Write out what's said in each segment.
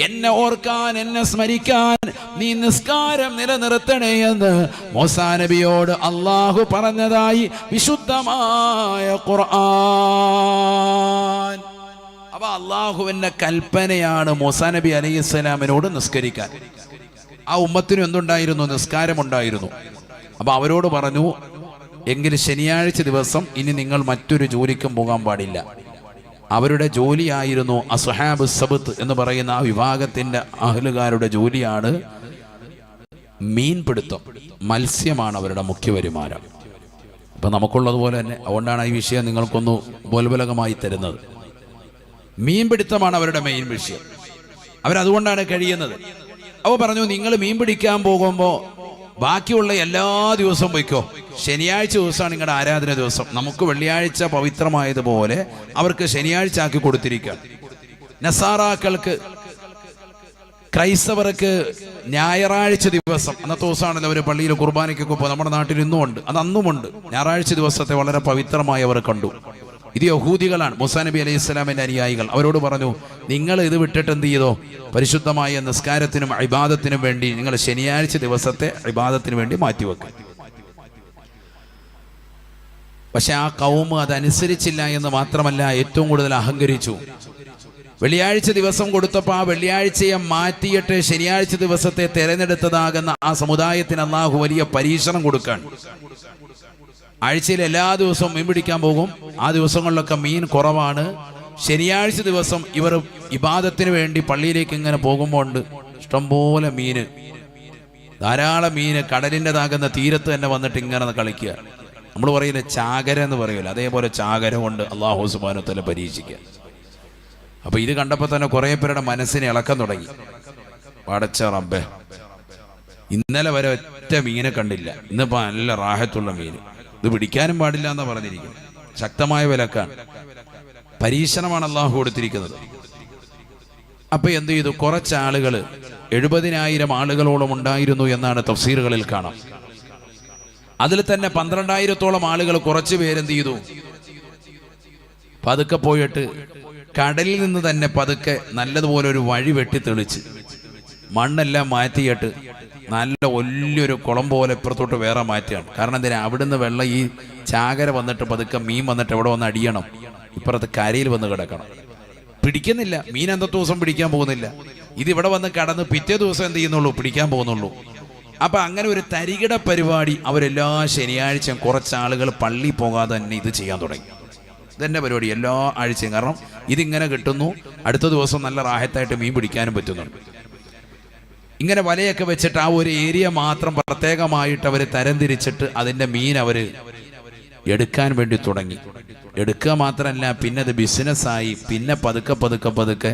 എന്നെ ഓർക്കാൻ, എന്നെ സ്മരിക്കാൻ നീ നിസ്കാരം നിലനിർത്തണേ എന്ന് മൂസാ നബിയോട് അള്ളാഹു പറഞ്ഞതായി വിശുദ്ധമായ ഖുർആൻ. അപ്പൊ അള്ളാഹുവിന്റെ കൽപ്പനയാണ് മൂസാ നബി അലൈഹിസ്സലാമിനോട് നിസ്കരിക്കാൻ. ആ ഉമ്മത്തിനും എന്തുണ്ടായിരുന്നു? നിസ്കാരമുണ്ടായിരുന്നു. അപ്പൊ അവരോട് പറഞ്ഞു, എങ്കിൽ ശനിയാഴ്ച ദിവസം ഇനി നിങ്ങൾ മറ്റൊരു ജോലിക്കും പോകാൻ പാടില്ല. അവരുടെ ജോലിയായിരുന്നു അസ്ഹാബ് സബത്ത് എന്ന് പറയുന്ന ആ വിഭാഗത്തിന്റെ അഹ്ലുകാരുടെ ജോലിയാണ് മീൻപിടുത്തം. മത്സ്യമാണ് അവരുടെ മുഖ്യ വരുമാനം. അപ്പൊ നമുക്കുള്ളതുപോലെ തന്നെ, അതുകൊണ്ടാണ് ഈ വിഷയം നിങ്ങൾക്കൊന്ന് ബോൽബലകമായി തരുന്നത്. മീൻപിടുത്തമാണ് അവരുടെ മെയിൻ വിഷയം. അവരതുകൊണ്ടാണ് കഴിയുന്നത്. അവ പറഞ്ഞു, നിങ്ങൾ മീൻ പിടിക്കാൻ പോകുമ്പോൾ ബാക്കിയുള്ള എല്ലാ ദിവസവും പോയിക്കോ, ശനിയാഴ്ച ദിവസമാണ് നിങ്ങളുടെ ആരാധന ദിവസം. നമുക്ക് വെള്ളിയാഴ്ച പവിത്രമായതുപോലെ അവർക്ക് ശനിയാഴ്ച ആക്കി കൊടുത്തിരിക്കുകയാണ്. നസാറാക്കൾക്ക്, ക്രൈസ്തവർക്ക് ഞായറാഴ്ച ദിവസം, അന്നത്തെ ദിവസമാണല്ലോ അവർ പള്ളിയിൽ കുർബാനയ്ക്കൊക്കെ പോകും. നമ്മുടെ നാട്ടിൽ ഇന്നും ഉണ്ട്, അത് അന്നുമുണ്ട്. ഞായറാഴ്ച ദിവസത്തെ വളരെ പവിത്രമായി അവർ കണ്ടു. ഇത് യഹൂദികളാണ്, മൂസാ നബി അലൈഹി സ്വലാമിന്റെ അനുയായികൾ. അവരോട് പറഞ്ഞു, നിങ്ങൾ ഇത് വിട്ടിട്ട് എന്ത് ചെയ്തോ, പരിശുദ്ധമായ നിസ്കാരത്തിനും ഇബാദത്തിനും വേണ്ടി നിങ്ങൾ ശനിയാഴ്ച ദിവസത്തെ ഇബാദത്തിന് വേണ്ടി മാറ്റിവെക്കും. പക്ഷെ ആ കൗമ് അതനുസരിച്ചില്ല എന്ന് മാത്രമല്ല, ഏറ്റവും കൂടുതൽ അഹങ്കരിച്ചു. വെള്ളിയാഴ്ച ദിവസം കൊടുത്തപ്പോൾ ആ വെള്ളിയാഴ്ചയെ മാറ്റിയിട്ട് ശനിയാഴ്ച ദിവസത്തെ തെരഞ്ഞെടുത്തതാകുന്ന ആ സമുദായത്തിന് അല്ലാഹു വലിയ പരീക്ഷണം കൊടുക്കാൻ. ആഴ്ചയിൽ എല്ലാ ദിവസവും മീൻ പിടിക്കാൻ പോകും. ആ ദിവസങ്ങളിലൊക്കെ മീൻ കുറവാണ്. ശനിയാഴ്ച ദിവസം ഇവർ ഇബാദത്തിന് വേണ്ടി പള്ളിയിലേക്ക് ഇങ്ങനെ പോകുമ്പോൾ ഉണ്ട് ഇഷ്ടംപോലെ മീന്, ധാരാളം മീന് കടലിൻ്റെതാകുന്ന തീരത്ത് തന്നെ വന്നിട്ട് ഇങ്ങനെ കളിക്കുക. നമ്മൾ പറയില്ല ചാകര എന്ന് പറയുമല്ലോ, അതേപോലെ ചാകര കൊണ്ട് അല്ലാഹു സുബ്ഹാനഹു വ തആല പരീക്ഷിക്കുക. അപ്പൊ ഇത് കണ്ടപ്പോൾ തന്നെ കുറെ പേരുടെ മനസ്സിനെ ഇളക്കം തുടങ്ങി. പടച്ച റബ്ബേ, ഇന്നലെ വരെ ഒറ്റ മീനെ കണ്ടില്ല, ഇന്നിപ്പോ നല്ല റാഹത്തുള്ള മീന്. ഇത് പിടിക്കാനും പാടില്ല എന്നാ പറഞ്ഞിരിക്കുന്നത്. ശക്തമായ വിലക്കാണ്, പരീക്ഷണമാണ് അള്ളാഹു കൊടുത്തിരിക്കുന്നത്. അപ്പൊ എന്ത് ചെയ്തു? കുറച്ചാളുകൾ, 70,000 ആളുകളോളം ഉണ്ടായിരുന്നു എന്നാണ് തഫ്സീറുകളിൽ കാണാം. അതിൽ തന്നെ 12,000-ഓളം ആളുകൾ, കുറച്ചു പേരെന്ത് ചെയ്തു? പതുക്കെ പോയിട്ട് കടലിൽ നിന്ന് തന്നെ പതുക്കെ നല്ലതുപോലെ ഒരു വഴി വെട്ടി തെളിച്ച് മണ്ണെല്ലാം മാറ്റിയിട്ട് നല്ല വലിയൊരു കുളം പോലെ ഇപ്പുറത്തോട്ട് വേറെ മാറ്റുകയാണ്. കാരണം എന്തിനാ? അവിടുന്ന് വെള്ളം ഈ ചാകര വന്നിട്ട് പതുക്കെ മീൻ വന്നിട്ട് എവിടെ വന്ന് അടിയണം, ഇപ്പുറത്ത് കരയിൽ വന്ന് കിടക്കണം. പിടിക്കുന്നില്ല മീൻ, അന്നത്തെ ദിവസം പിടിക്കാൻ പോകുന്നില്ല. ഇതിവിടെ വന്ന് കടന്ന് പിറ്റേ ദിവസം എന്ത് ചെയ്യുന്നുള്ളൂ? പിടിക്കാൻ പോകുന്നുള്ളൂ. അപ്പൊ അങ്ങനെ ഒരു തരികിട പരിപാടി അവരെല്ലാ ശനിയാഴ്ചയും കുറച്ചാളുകൾ പള്ളി പോകാതെ തന്നെ ഇത് ചെയ്യാൻ തുടങ്ങി. ഇതെന്നെ പരിപാടി എല്ലാ ആഴ്ചയും. കാരണം ഇതിങ്ങനെ കിട്ടുന്നു, അടുത്ത ദിവസം നല്ല റാഹത്തായിട്ട് മീൻ പിടിക്കാനും പറ്റുന്നുണ്ട്. ഇങ്ങനെ വലയൊക്കെ വെച്ചിട്ട് ആ ഒരു ഏരിയ മാത്രം പ്രത്യേകമായിട്ട് അവർ തരംതിരിച്ചിട്ട് അതിൻ്റെ മീൻ അവർ എടുക്കാൻ വേണ്ടി തുടങ്ങി. എടുക്കുക മാത്രമല്ല, പിന്നെ അത് ബിസിനസ്സായി. പിന്നെ പതുക്കെ പതുക്കെ പതുക്കെ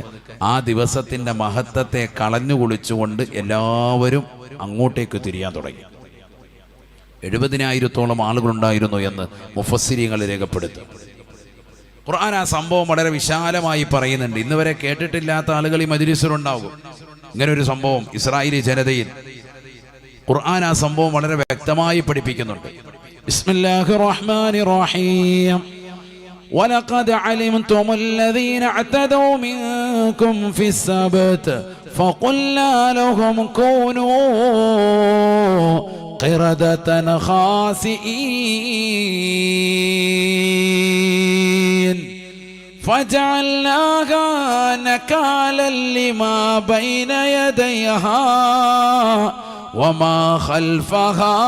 ആ ദിവസത്തിൻ്റെ മഹത്വത്തെ കളഞ്ഞു കുളിച്ചുകൊണ്ട് എല്ലാവരും അങ്ങോട്ടേക്ക് തിരിയാൻ തുടങ്ങി. 70,000-ഓളം ആളുകളുണ്ടായിരുന്നു എന്ന് മുഫസ്സിരീങ്ങൾ രേഖപ്പെടുത്തും. ഖുർആൻ ആ സംഭവം വളരെ വിശാലമായി പറയുന്നുണ്ട്. ഇന്ന് വരെ കേട്ടിട്ടില്ലാത്ത ആളുകൾ ഈ മജ്‌ലിസിലുണ്ടാകും. ഇങ്ങനെ ഒരു സംഭവം ഇസ്രായേലി ജനതയിൽ ഖുർആൻ ആ സംഭവം വളരെ വ്യക്തമായി പഠിപ്പിക്കുന്നുണ്ട്. ബിസ്മില്ലാഹിർ റഹ്മാനിർ റഹീം. വലഖദ് അലിംതും അല്ലദീന അതദൂ മിൻകും ഫിസ്സബത് ഫഖുൽനാ ലഹും കൂനൂ ഖിറദതൻ ഖാസിഈൻ فجعلناها نكالا لما بين يديها وما خلفها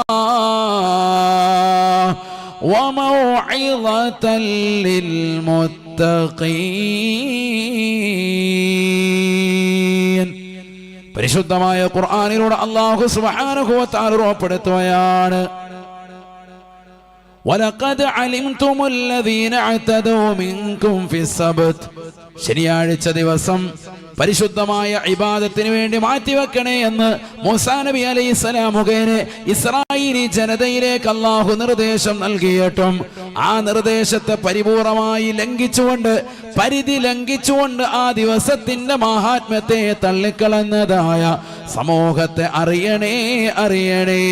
وموعظة للمتقين. പരിശുദ്ധമായ ഖുർആനിലൂടെ അല്ലാഹു സുബ്ഹാനഹു വ തആല ഉറപ്പെടുത്തുകയാണ്, വലഖദ് അലിംതുമുല്ലദീന അതദൂ മിൻകും ഫിസ്സബത്. ശനിയാഴ്ച ദിവസം പരിശുദ്ധമായ ഇബാദത്തിന് വേണ്ടി മാറ്റിവെക്കണേ എന്ന് മൂസാ നബി അലൈഹിസ്സലാം മുഖേന ഇസ്രായേലി ജനതയിലേക്ക് അല്ലാഹു നിർദ്ദേശം നൽകിയിട്ടും ആ നിർദ്ദേശത്തെ പരിപൂർണമായി ലംഘിച്ചുകൊണ്ട്, പരിധി ലംഘിച്ചുകൊണ്ട് ആ ദിവസത്തിന്റെ മഹാത്മ്യത്തെ തള്ളിക്കളഞ്ഞതായ സമൂഹത്തെ അറിയണേ അറിയണേ.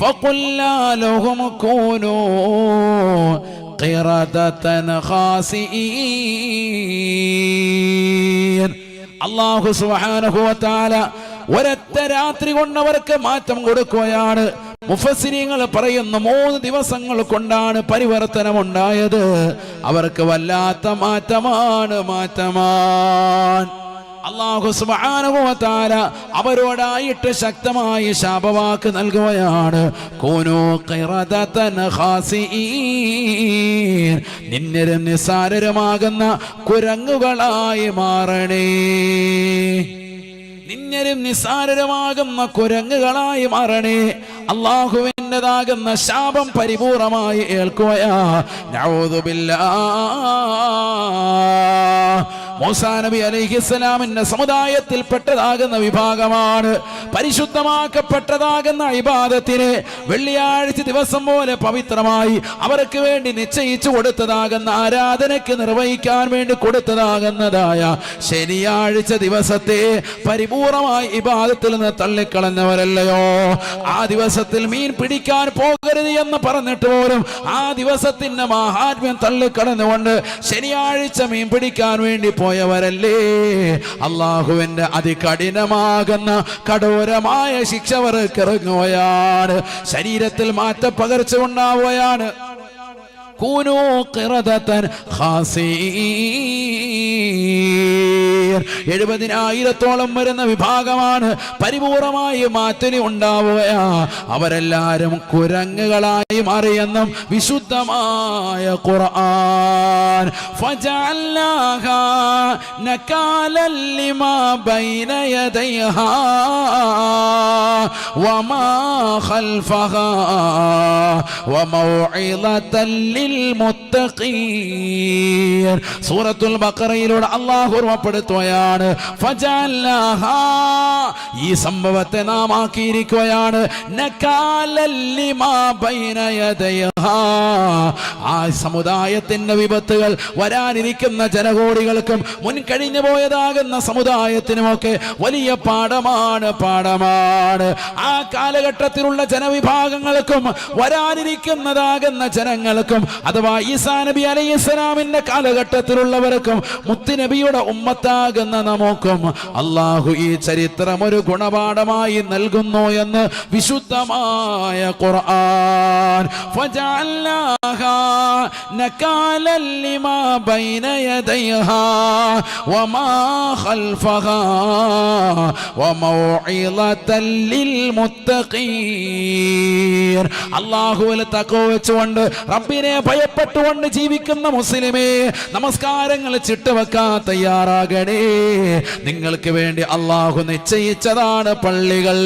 فقلنا لهم كونوا قردة خاسئين. അല്ലാഹു സുബ്ഹാനഹു വ തആല ഒരൊറ്റ രാത്രി കൊണ്ട് അവർക്ക് മാറ്റം കൊടുക്കുകയാണ്. മുഫസ്സിരീങ്ങൾ പറയുന്നു 3 ദിവസങ്ങൾ കൊണ്ടാണ് പരിവർത്തനമുണ്ടായത്. അവർക്ക് വല്ലാത്ത മാറ്റമാണ്. അല്ലാഹു സുബ്ഹാനഹു വ തആല അവരോടായിട്ട് ശക്തമായി ശാപവാക്ക് നൽകുകയാണ്. കൂനൂ ഖിറദതൻ ഖാസിഈൻ, നിന്നരും നിസ്സാരരുമാകുന്ന കുരങ്ങുകളായി മാറണേ. നിന്നരും നിസ്സാരമാകുന്ന കുരങ്ങുകളായി മാറണേ. അല്ലാഹുവിൻ്റെതാകുന്ന ശാപം പരിപൂർണമായി ഏൽക്കുകയാ. നഊദു ബില്ലാഹ്. മൂസാ നബി അലൈഹിസ്സലാമിന്റെ സമുദായത്തിൽപ്പെട്ടതാകുന്ന വിഭാഗമാണ് പരിശുദ്ധമാക്കപ്പെട്ടതാകുന്ന ഇബാദത്തിനെ വെള്ളിയാഴ്ച ദിവസം പോലെ പവിത്രമായി അവർക്ക് വേണ്ടി നിശ്ചയിച്ചു കൊടുത്തതാകുന്ന ആരാധനയ്ക്ക് നിർവഹിക്കാൻ വേണ്ടി കൊടുത്തതാകുന്നതായ ശനിയാഴ്ച ദിവസത്തെ പരിപൂർണമായി ഇബാദത്തിൽ നിന്ന് തള്ളിക്കളഞ്ഞവരല്ലയോ? ആ ദിവസത്തിൽ മീൻ പിടിക്കാൻ പോകരുത് എന്ന് പറഞ്ഞിട്ട് പോലും ആ ദിവസത്തിന്റെ മഹാത്മ്യം തള്ളിക്കളഞ്ഞുകൊണ്ട് ശനിയാഴ്ച മീൻ പിടിക്കാൻ വേണ്ടി പോയവരല്ലേ? അള്ളാഹുവിന്റെ അതികഠിനമാകുന്ന കഠോരമായ ശിക്ഷ അവർക്ക് ഇറങ്ങുകയാണ്. ശരീരത്തിൽ മാറ്റപ്പകർച്ച ഉണ്ടാവുകയാണ്. കൂനൂ ഖിറദതൻ ഖാസിഈൻ. 70,000-ഓളം വരുന്ന വിഭാഗമാണ് പരിപൂർണമായി മാറ്റം ഉണ്ടാവുകയാ. അവരെല്ലാരും കുരങ്ങുകളായി മാറിയെന്നും വിശുദ്ധമായ ഖുർആൻ ഫജഅൽനാഹാ നകാലൻ ലിമാ ബൈന യദൈഹാ വമാ ഖൽഫഹാ വമൗഇദതൻ ലിൽമുത്തഖീൻ. സൂറത്തുൽ ബഖറയിലൂടെ അല്ലാഹു ഓർമ്മപ്പെടുത്തുകയാണ്. ഫജഅൽനാഹാ, ഈ സംഭവത്തെ നാം ആക്കിയിരിക്കുകയാണ്. നകാലൻ ലിമാ ബൈന യദൈഹാ, ആ സമുദായത്തിന്റെ വിപത്തുകൾ വരാനിരിക്കുന്ന ജനകോടികൾക്കും മുൻ കഴിഞ്ഞു പോയതാകുന്ന സമുദായത്തിനുമൊക്കെ വലിയ പാഠമാണ്. ആ കാലഘട്ടത്തിലുള്ള ജനവിഭാഗങ്ങൾക്കും വരാനിരിക്കുന്നതാകുന്ന ജനങ്ങൾക്കും അഥവാ ഈസാ നബി അലൈഹിസ്സലാമിന്റെ കാലഘട്ടത്തിലുള്ളവർക്കും മുത്തുനബിയുടെ ഉമ്മത്താകുന്ന നമുക്കും അല്ലാഹു ഈ ചരിത്രം ഒരു ഗുണപാഠമായി നൽകുന്നു എന്ന് വിശുദ്ധമായ ഖുർആൻ. ഫജഅൽനാഹാ നകാലൻ ലിമാ ബൈന യദൈഹാ വമാ ഖൽഫഹാ വമൗഇദതൻ ലിൽമുത്തഖീൻ. അല്ലാഹുവിൽ തഖ്വ വെച്ചുകൊണ്ട് റബ്ബിനെ ഭയപ്പെട്ടുകൊണ്ട് ജീവിക്കുന്ന മുസ്ലിമേ, നമസ്കാരങ്ങൾ ചിട്ടവെക്കാൻ തയ്യാറാകണേ. നിങ്ങൾക്ക് വേണ്ടി അല്ലാഹു നിശ്ചയിച്ചതാണ് പള്ളികൾ.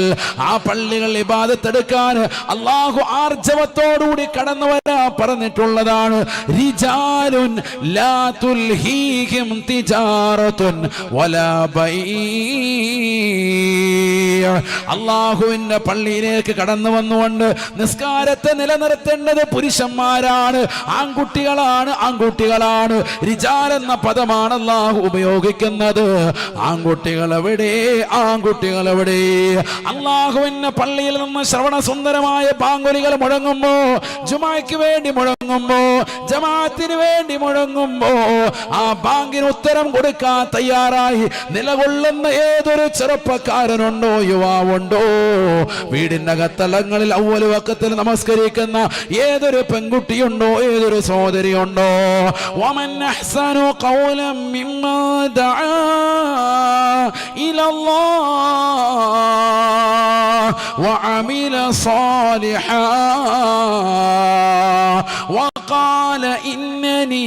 ആ പള്ളികൾ ഇബാദത്തെടുക്കാൻ അല്ലാഹു ആർജവത്തോടുകൂടി കടന്നു വരാൻ പറഞ്ഞിട്ടുള്ളതാണ്. റിജാലുൻ ലാ തുൽഹീഹിം തിജാറത്തുൻ വലാ ബൈഅ. അല്ലാഹുവിന്റെ പള്ളിയിലേക്ക് കടന്നു വന്നുകൊണ്ട് നിസ്കാരത്തെ നിലനിർത്തേണ്ടത് പുരുഷന്മാരാണ്, ആൺകുട്ടികളാണ്. റിജാൽ എന്ന പദമാണ് അല്ലാഹു ഉപയോഗിക്കുന്നത്. ആൺകുട്ടികൾ എവിടെ? അല്ലാഹുവിന്റെ പള്ളിയിൽ നിന്ന് ശ്രവണ സുന്ദരമായ ബാങ്കുലികൾ മുഴങ്ങുമ്പോ, ജുമായ്ക്ക് വേണ്ടി മുഴങ്ങുമ്പോ, ജമാഅത്തിന് വേണ്ടി മുഴങ്ങുമ്പോ, ആ ബാങ്കിന് ഉത്തരം കൊടുക്കാൻ തയ്യാറായി നിലകൊള്ളുന്ന ഏതൊരു ചെറുപ്പക്കാരനുണ്ടോ, യുവാവുണ്ടോ, വീടിന്റെ അകത്തളങ്ങളിൽ അവ്വൽ വഖത്തിൽ നമസ്കരിക്കുന്ന ഏതൊരു പെൺകുട്ടിയുണ്ടോ, ഏതൊരു സഹോദരിയുണ്ടോ, വമൻ അഹ്സനു ഖൗലൻ മിമ്മാ ദഅ ഇലല്ലാഹ് വഅമില സാലിഹാ വഖാല ഇന്നനി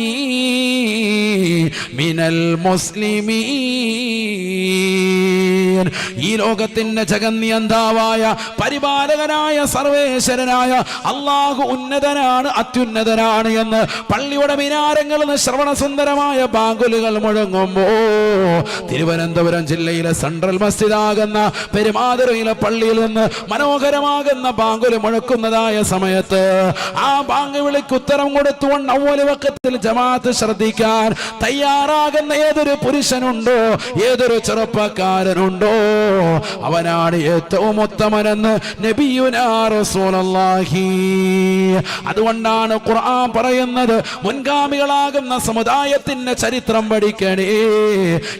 മിനൽ മുസ്ലിമീൻ. ഈ ലോകത്തിന്റെ ജഗന്നിയന്താവായ പരിപാലകനായ സർവേശ്വരനായ അല്ലാഹു ഉന്നതനാണ്, അത്യുന്നതനാണ് എന്ന് പള്ളിയുടെ മിനാരങ്ങളിൽ നിന്ന് ശ്രവണസുന്ദരമായ ബാങ്കുലുകൾ മുഴങ്ങുമ്പോ, തിരുവനന്തപുരം ജില്ലയിലെ സെൻട്രൽ മസ്ജിദാകുന്ന പെരുമാതുറയിലെ പള്ളിയിൽ നിന്ന് മനോഹരമാകുന്ന ബാങ്കുല് മുഴക്കുന്നതായ സമയത്ത് ആ ബാങ്ക് വിളിക്ക് ഉത്തരം കൊടുത്തുകൊണ്ട് അവ്വൽ വഖത്തിൽ ജമാഅത്ത് ശ്രദ്ധിക്കാൻ തയ്യാറാകുന്ന ഏതൊരു പുരുഷനുണ്ടോ, ഏതൊരു ചെറുപ്പക്കാരനുണ്ടോ, അവനാണ് ഏറ്റവും ഉത്തമനെന്ന് നബിയുനാ റസൂലുള്ളാഹി. അതുകൊണ്ടാണ് ഖുർആൻ പറയുന്നത്, മുൻഗാമികളാകുന്ന സമുദായത്തിന്റെ ചരിത്രം പഠിക്കണേ.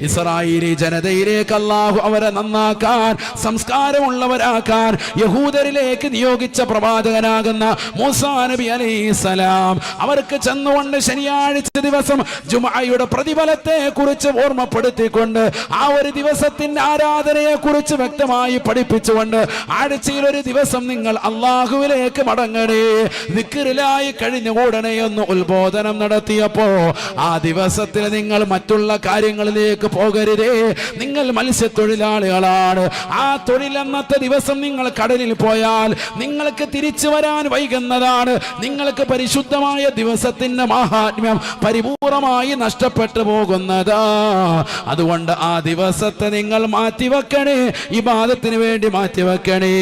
ഇസ്രായേലി ജനതയിലേക്ക് അല്ലാഹു അവരെ നന്നാക്കാൻ, സംസ്കാരമുള്ളവരാക്കാൻ യഹൂദരിലേക്ക് നിയോഗിച്ച പ്രവാചകനാകുന്ന മൂസാ നബി അലൈഹിസ്സലാം അവർക്ക് ചെന്നുകൊണ്ട് ശനിയാഴ്ച ദിവസം ജുമുഅയുടെ പ്രതിഫലത്തെ കുറിച്ച് ഓർമ്മപ്പെടുത്തിക്കൊണ്ട് ആ ഒരു ദിവസത്തിന്റെ ആരാധനയെ കുറിച്ച് വ്യക്തമായി പഠിപ്പിച്ചുകൊണ്ട് ആഴ്ചയിൽ ഒരു ദിവസം നിങ്ങൾ അല്ലാഹുവിലേക്ക് മടങ്ങണേ, ദിക്റിലായി കഴിഞ്ഞുകൂടണേ എന്ന് ഉത്ബോധനം നടത്തിയപ്പോ ആ ദിവസത്തിൽ നിങ്ങൾ മറ്റുള്ള കാര്യങ്ങളിലേക്ക് പോകരുതേ. നിങ്ങൾ മത്സ്യത്തൊഴിലാളികളാണ്. ആ തൊഴിൽ അന്നത്തെ ദിവസം നിങ്ങൾ കടലിൽ പോയാൽ നിങ്ങൾക്ക് തിരിച്ചു വരാൻ വൈകുന്നതാണ്. നിങ്ങൾക്ക് പരിശുദ്ധമായ ദിവസത്തിന്റെ മഹാത്മ്യം പരിപൂർണമായി നഷ്ടപ്പെട്ടു പോകുന്നതാ. അതുകൊണ്ട് ആ ദിവസത്തെ നിങ്ങൾ മാറ്റിവെക്കണേ, ഇബാദത്തിന് വേണ്ടി മാറ്റിവെക്കണേ.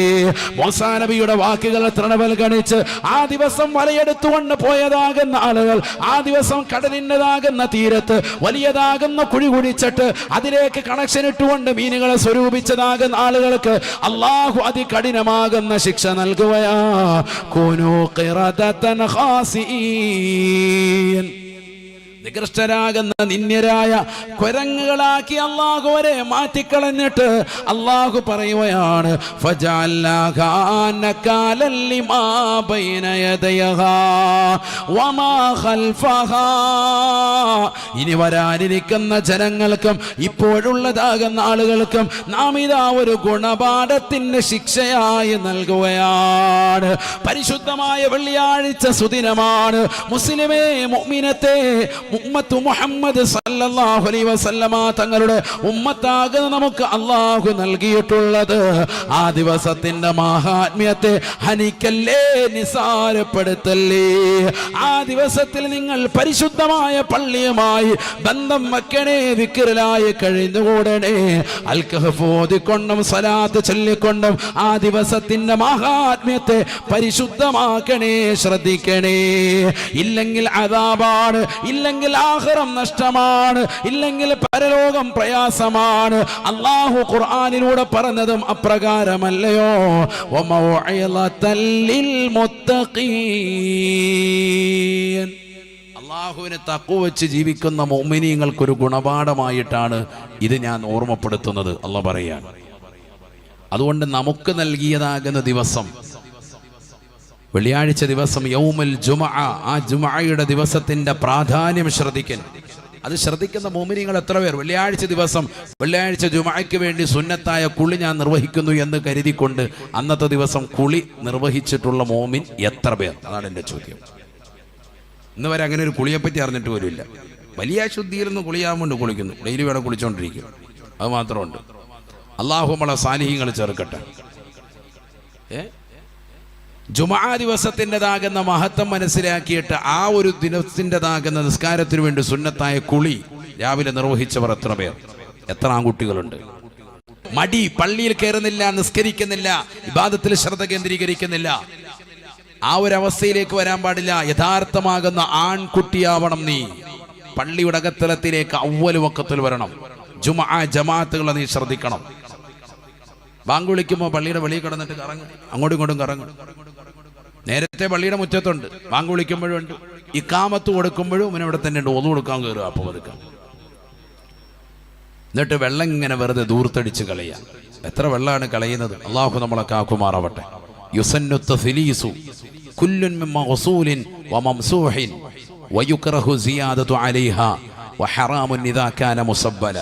മൂസാ നബിയുടെ വാക്കുകൾ തൃണവൽഗണിച്ച് ആ ദിവസം വലയെടുത്തുകൊണ്ട് പോയതാകുന്ന ആളുകൾ ആ ദിവസം കടലിൻ്റെതാകുന്ന തീരത്ത് വലിയതാകുന്ന കുഴി കുഴിച്ചിട്ട് അതിലേക്ക് കണക്ഷൻ ഇട്ടുകൊണ്ട് മീനുകളെ സ്വരൂപിച്ചതാകുന്ന ആളുകൾക്ക് അല്ലാഹു അതികഠിനമാകുന്ന ശിക്ഷ നൽകുകയാ. കൂനൂ ഖിറദതൻ ഖാസിഈൻ, നികൃഷ്ടരാകുന്ന നിന്ദ്യരായ കുരങ്ങുകളാക്കി അല്ലാഹു അവരെ മാറ്റിക്കളഞ്ഞിട്ട് അല്ലാഹു പറയുകയാണ്, ഫജഅൽനാഹാ നകാലൻ ലിമാ ബൈന യദൈഹാ വമാ ഖൽഫഹാ. ഇനി വരാനിരിക്കുന്ന ജനങ്ങൾക്കും ഇപ്പോഴുള്ളതാകുന്ന ആളുകൾക്കും നാം ഇതാ ഒരു ഗുണപാഠത്തിന്റെ ശിക്ഷയായി നൽകുകയാണ്. പരിശുദ്ധമായ വെള്ളിയാഴ്ച സുദിനമാണ്. മുസ്ലിമേ, മുഅ്മിനത്തെ, ഉമ്മത്തു മുഹമ്മദ് സല്ലല്ലാഹു അലൈഹി വസല്ലമ തങ്ങളുടെ ഉമ്മത്താകുന്ന നമുക്ക് അല്ലാഹു നൽകിയിട്ടുള്ളത്. ആ ദിവസത്തിന്റെ മഹാത്മ്യത്തെ ഹനിക്കല്ലേ, നിസാരപ്പെടുത്തല്ലേ. ആ ദിവസത്തിൽ നിങ്ങൾ പരിശുദ്ധമായ പള്ളിയുമായി ബന്ധം വെക്കണേ, ദിക്റിലായി കഴിഞ്ഞുകൂടണേ. അൽ കഹ്ഫ് ഓതിക്കൊണ്ടും സലാത്ത് ചൊല്ലിക്കൊണ്ടും ആ ദിവസത്തിന്റെ മഹാത്മ്യത്തെ പരിശുദ്ധമാക്കണേ, ശ്രദ്ധിക്കണേ. ഇല്ലെങ്കിൽ അദാബാണ്, ഇല്ലെങ്കിൽ ആഖിറം നഷ്ടമാണ്, ഇല്ലെങ്കിൽ പരലോകം പ്രയാസമാണ്. അല്ലാഹു ഖുർആനിലൂടെ പറഞ്ഞതും അപ്രകാരമല്ലയോ? വമൗഇളതൽ ലിൽ മുത്തഖീൻ. അല്ലാഹുവിനെ തഖ്വ വെച്ച് ജീവിക്കുന്ന മുഅ്മിനീങ്ങൾക്കൊരു ഗുണപാഠമായിട്ടാണ് ഇത് ഞാൻ ഓർമ്മപ്പെടുത്തുന്നത്. അല്ലാഹു പറയാണ്. അതുകൊണ്ട് നമുക്ക് നൽകിയതാകുന്ന ദിവസം വെള്ളിയാഴ്ച ദിവസം യൗമുൽ ജുമുഅ, ആ ജുമുഅയുടെ ദിവസത്തിന്റെ പ്രാധാന്യം ശ്രദ്ധിക്കണം. അത് ശ്രദ്ധിക്കുന്ന മുഅ്മിനീങ്ങൾ എത്ര പേർ? വെള്ളിയാഴ്ച ദിവസം, വെള്ളിയാഴ്ച ജുമുഅയ്ക്ക് വേണ്ടി സുന്നത്തായ കുളി ഞാൻ നിർവഹിക്കുന്നു എന്ന് കരുതിക്കൊണ്ട് അന്നത്തെ ദിവസം കുളി നിർവഹിച്ചിട്ടുള്ള മുഅ്മിൻ എത്ര പേർ? അതാണ് എൻ്റെ ചോദ്യം. ഇന്ന് വരെ അങ്ങനെ ഒരു കുളിയെപ്പറ്റി അറിഞ്ഞിട്ട് പോലുമില്ല. വലിയ ശുദ്ധിയിൽ നിന്ന് കുളിയാകുമ്പോൾ കുളിക്കുന്നു, ഡെയിലി വേണം കുളിച്ചുകൊണ്ടിരിക്കും, അത് മാത്രമുണ്ട്. അല്ലാഹു നമ്മളെ സാലിഹീങ്ങൾ ചേർക്കട്ടെ. ജുമുഅ ദിവസത്തിൻ്റെതാകുന്ന മഹത്വം മനസ്സിലാക്കിയിട്ട് ആ ഒരു ദിനത്തിൻ്റെതാകുന്ന നിസ്കാരത്തിന് വേണ്ടി സുന്നത്തായ കുളി രാവിലെ നിർവഹിച്ചവർ എത്ര പേർ? എത്ര ആൺകുട്ടികളുണ്ട്? മടി, പള്ളിയിൽ കയറുന്നില്ല, നിസ്കരിക്കുന്നില്ല, ഇബാദത്തിൽ ശ്രദ്ധ കേന്ദ്രീകരിക്കുന്നില്ല. ആ ഒരു അവസ്ഥയിലേക്ക് വരാൻ പാടില്ല. യഥാർത്ഥമാകുന്ന ആൺകുട്ടിയാവണം നീ. പള്ളിയുടെ അകത്തലത്തിലേക്ക് അവ്വൽ വഖത്തിൽ വരണം. ജുമുഅ ജമാഅത്തുകളെ നീ ശ്രദ്ധിക്കണം. ബാങ്ക് വിളിക്കുമ്പോൾ പള്ളിയുടെ വെളിയിൽ കിടന്നിട്ട് കറങ്ങും, അങ്ങോട്ടും ഇങ്ങോട്ടും കറങ്ങും. നേരത്തെ പള്ളിയുടെ മുറ്റത്തുണ്ട്, ബാങ്ക് വിളിക്കുമ്പോഴും ഉണ്ട്, ഇഖാമത്ത് കൊടുക്കുമ്പോഴും ഇവൻ ഇവിടെ തന്നെ ഉണ്ട്. ഒന്നു കൊടുക്കാൻ കയറുക, അപ്പോൾ കൊടുക്കാം. എന്നിട്ട് വെള്ളം ഇങ്ങനെ വെറുതെ ദൂർത്തടിച്ച് കളയുക. എത്ര വെള്ളമാണ് കളയുന്നത്? അല്ലാഹു നമ്മളെ കാക്കുമാറാവട്ടെ. യുസന്നു തസ്ലീസു കുല്ലുൻ മിൻ മഗ്സൂലിൻ വമംസൂഹിൻ വയുക്റഹു സിയാദതു അലൈഹാ വഹറാമുൻ ഇദാ കാന മുസബ്ബല.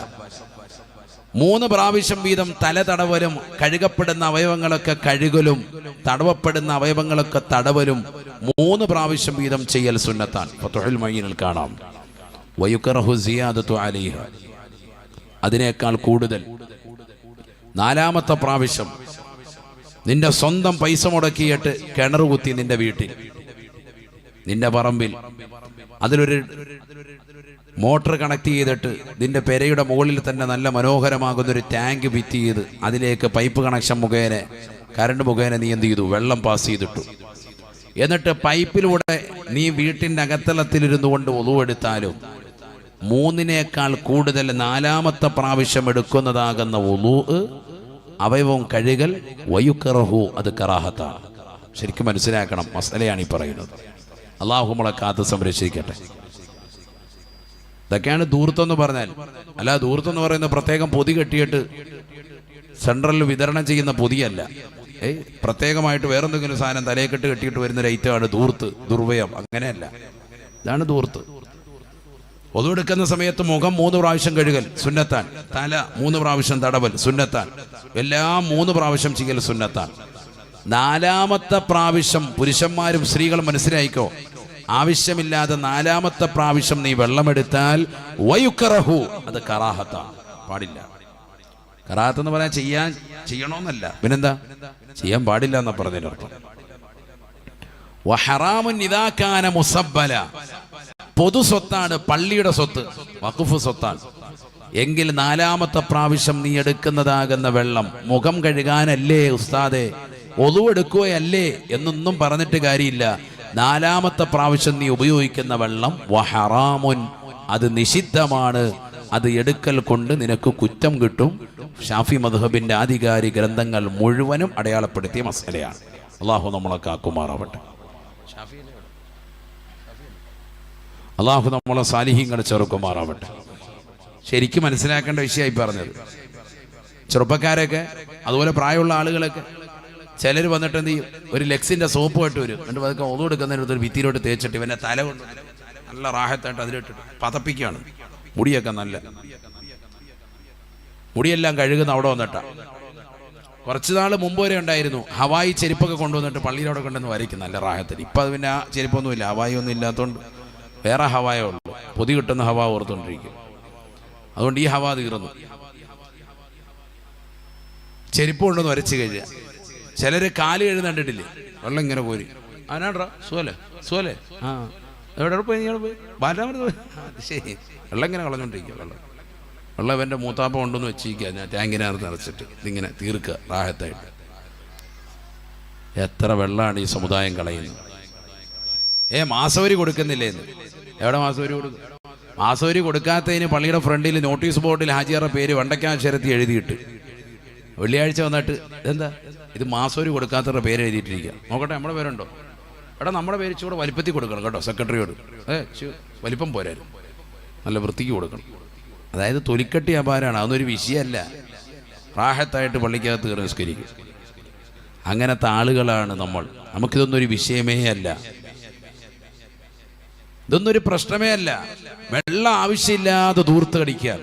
3 പ്രാവശ്യം വീതം തല തടവലും, കഴുകപ്പെടുന്ന അവയവങ്ങളൊക്കെ കഴുകലും, തടവപ്പെടുന്ന അവയവങ്ങളൊക്കെ തടവലും 3 പ്രാവശ്യം വീതം ചെയ്യൽ സുന്നത്താണ്. ഫത്ഹുൽ മുഈനിൽ കാണാം. വയുക്റഹു സിയാദതു അലൈഹ, അതിനേക്കാൾ കൂടുതൽ 4ാമത്തെ പ്രാവശ്യം നിന്റെ സ്വന്തം പൈസ മുടക്കിയിട്ട് കിണർ കുത്തി നിന്റെ വീട്ടിൽ, നിന്റെ പറമ്പിൽ അതിലൊരു മോട്ടർ കണക്ട് ചെയ്തിട്ട് നിന്റെ പെരയുടെ മുകളിൽ തന്നെ നല്ല മനോഹരമാകുന്നൊരു ടാങ്ക് ഫിറ്റ് ചെയ്ത് അതിലേക്ക് പൈപ്പ് കണക്ഷൻ മുഖേന, കറണ്ട് മുഖേന നീ എന്ത് ചെയ്തു? വെള്ളം പാസ് ചെയ്തിട്ടു. എന്നിട്ട് പൈപ്പിലൂടെ നീ വീട്ടിൻ്റെ അകത്തളത്തിലിരുന്നു കൊണ്ട് ഒളുവെടുത്താലും 3നേക്കാൾ കൂടുതൽ 4ാമത്തെ പ്രാവശ്യം എടുക്കുന്നതാകുന്ന ഒളു അവയവം കഴുകൽ വയുക്കറഹു, അത് കറാഹത്താണ്. ശരിക്കും മനസ്സിലാക്കണം, മസലയാണ് ഈ പറയുന്നത്. അള്ളാഹു നമ്മളെ കാത്ത് സംരക്ഷിക്കട്ടെ. ഇതൊക്കെയാണ് ധൂർത്തെന്ന് പറഞ്ഞാൽ. അല്ല, ധൂർത്തെന്ന് പറയുന്നത് പ്രത്യേകം പൊതി കെട്ടിയിട്ട് സെൻട്രലിൽ വിതരണം ചെയ്യുന്ന പൊതിയല്ല. പ്രത്യേകമായിട്ട് വേറെന്തെങ്കിലും സാധനം തലയെക്കെട്ട് കെട്ടിയിട്ട് വരുന്ന ലൈറ്റാണ് ധൂർത്ത്, ദുർവ്യയം. അങ്ങനെയല്ല, ഇതാണ് ധൂർത്ത്. ഒതുവെടുക്കുന്ന സമയത്ത് മുഖം 3 പ്രാവശ്യം കഴുകൽ സുന്നത്താൻ, തല 3 പ്രാവശ്യം തടവൽ സുന്നത്താൻ, എല്ലാം 3 പ്രാവശ്യം ചെയ്യൽ സുന്നത്താൻ. 4ാമത്തെ പ്രാവശ്യം പുരുഷന്മാരും സ്ത്രീകളും മനസ്സിലായിക്കോ, ആവശ്യമില്ലാതെ 4ാമത്തെ പ്രാവശ്യം നീ വെള്ളമെടുത്താൽ വയുക്കറഹു, അത് കറാഹത്താണ്, പാടില്ല. കറാഹത്ത് എന്ന് പറയാൻ ചെയ്യണമെന്നല്ല, പിന്നെന്താ, ചെയ്യാൻ പാടില്ല എന്നാ പറഞ്ഞതിനർത്ഥം. വഹറാമുൻ ഇദാ കാന മുസബ്ബല, പൊതു സ്വത്താണ്, പള്ളിയുടെ സ്വത്ത്, വഖഫ് സ്വത്താണ് എങ്കിൽ 4ാമത്തെ പ്രാവശ്യം നീ എടുക്കുന്നതാകുന്ന വെള്ളം മുഖം കഴുകാനല്ലേ ഉസ്താദെ, ഒതുവെടുക്കുകയല്ലേ എന്നൊന്നും പറഞ്ഞിട്ട് കാര്യമില്ല. 4ാമത്തെ പ്രാവശ്യം നീ ഉപയോഗിക്കുന്ന വെള്ളം വഹറാമുൻ, അത് നിഷിദ്ധമാണ്. അത് എടുക്കൽ കൊണ്ട് നിനക്ക് കുറ്റം കിട്ടും. ഷാഫി മദ്ഹബിന്റെ ആധികാരിക ഗ്രന്ഥങ്ങൾ മുഴുവനും അടയാളപ്പെടുത്തിയ മസലയാണ്. അള്ളാഹു നമ്മളെ കാക്കുമാറാവട്ടെ. അള്ളാഹു നമ്മളെ സാലിഹീങ്ങളെ ചെറുക്കുമാറാവട്ടെ. ശരിക്കും മനസ്സിലാക്കേണ്ട വിഷയമായി പറഞ്ഞത്. ചെറുപ്പക്കാരൊക്കെ അതുപോലെ പ്രായമുള്ള ആളുകളൊക്കെ ചിലർ വന്നിട്ട് എന്ത് ചെയ്യും, ഒരു ലെക്സിന്റെ സോപ്പ് ആയിട്ട് വരും. എന്നിട്ട് അതൊക്കെ ഒതു എടുക്കുന്നതിനടുത്ത് ഒരു ഭിത്തിയിലോട്ട് തേച്ചിട്ട് ഇവന്റെ തല കൊണ്ട് നല്ല റാഹത്തായിട്ട് അതിലിട്ടിട്ട് പതപ്പിക്കുകയാണ്. മുടിയൊക്കെ നല്ല മുടിയെല്ലാം കഴുകുന്ന അവിടെ വന്നിട്ടാ. കുറച്ചു നാൾ മുമ്പ് വരെ ഉണ്ടായിരുന്നു ഹവായി ചെരുപ്പൊക്കെ കൊണ്ടുവന്നിട്ട് പള്ളിയിലവിടെ കൊണ്ടുവന്ന് വരയ്ക്കും നല്ല റാഹത്തിന്. ഇപ്പം അത് പിന്നെ ആ ചെരുപ്പൊന്നുമില്ല, ഹവായി ഒന്നും ഇല്ലാത്തതുകൊണ്ട് വേറെ ഹവായേ ഉള്ളൂ. പൊതി കിട്ടുന്ന ഹവ ഓർത്തുകൊണ്ടിരിക്കും. അതുകൊണ്ട് ഈ ഹവ തീർന്നു. ചെരുപ്പ് കൊണ്ടുവന്ന് വരച്ച് കഴിയുക. ചിലര് കാല് കഴുകണ്ടിട്ടില്ലേ, വെള്ളം ഇങ്ങനെ പോരി. ആനാട്രാ സുഖല്ലേ സുഖല്ലേ, ആ എവിടെ പോയി, നിങ്ങൾ പോയി ബാലാമൃത് പോയി, ശരി. വെള്ളം ഇങ്ങനെ കളഞ്ഞോണ്ടിരിക്കുക. വെള്ളം ഇവൻ്റെ മൂത്താപ്പ കൊണ്ടുവന്ന് വെച്ചിരിക്കുക, ഞാൻ ടാങ്കിനകത്ത് നിറച്ചിട്ട് ഇതിങ്ങനെ തീർക്കുക റാഹത്തായിട്ട്. എത്ര വെള്ളമാണ് ഈ സമുദായം കളയുന്നത്. മാസവരി കൊടുക്കുന്നില്ലേന്ന്. എവിടെ മാസവരി കൊടുക്കും? മാസവരി കൊടുക്കാത്തതിന് പള്ളിയുടെ ഫ്രണ്ടിൽ നോട്ടീസ് ബോർഡിൽ ഹാജിയാറുടെ പേര് വണ്ടക്കാശ്ശേരത്തി എഴുതിയിട്ട് വെള്ളിയാഴ്ച വന്നിട്ട് എന്താ ഇത് മാസവരി കൊടുക്കാത്തവരുടെ പേര് എഴുതിയിട്ടിരിക്കുക. നോക്കട്ടെ നമ്മുടെ പേരുണ്ടോ? എടാ നമ്മുടെ പേര് ചൂടെ വലിപ്പത്തിൽ കൊടുക്കണം കേട്ടോ, സെക്രട്ടറിയോട്. വലിപ്പം പോരായിരുന്നു, നല്ല വൃത്തിക്ക് കൊടുക്കണം. അതായത് തൊലിക്കട്ടി അപാരാണ്, അതൊന്നൊരു വിഷയമല്ല. റാഹത്തായിട്ട് പള്ളിക്കകത്ത് കയറി നിസ്കരിക്കും. അങ്ങനത്തെ ആളുകളാണ് നമ്മൾ. നമുക്കിതൊന്നൊരു വിഷയമേ അല്ല, ഇതൊന്നൊരു പ്രശ്നമേ അല്ല. വെള്ളം ആവശ്യമില്ലാതെ ദൂർത്ത് കടിക്കാൻ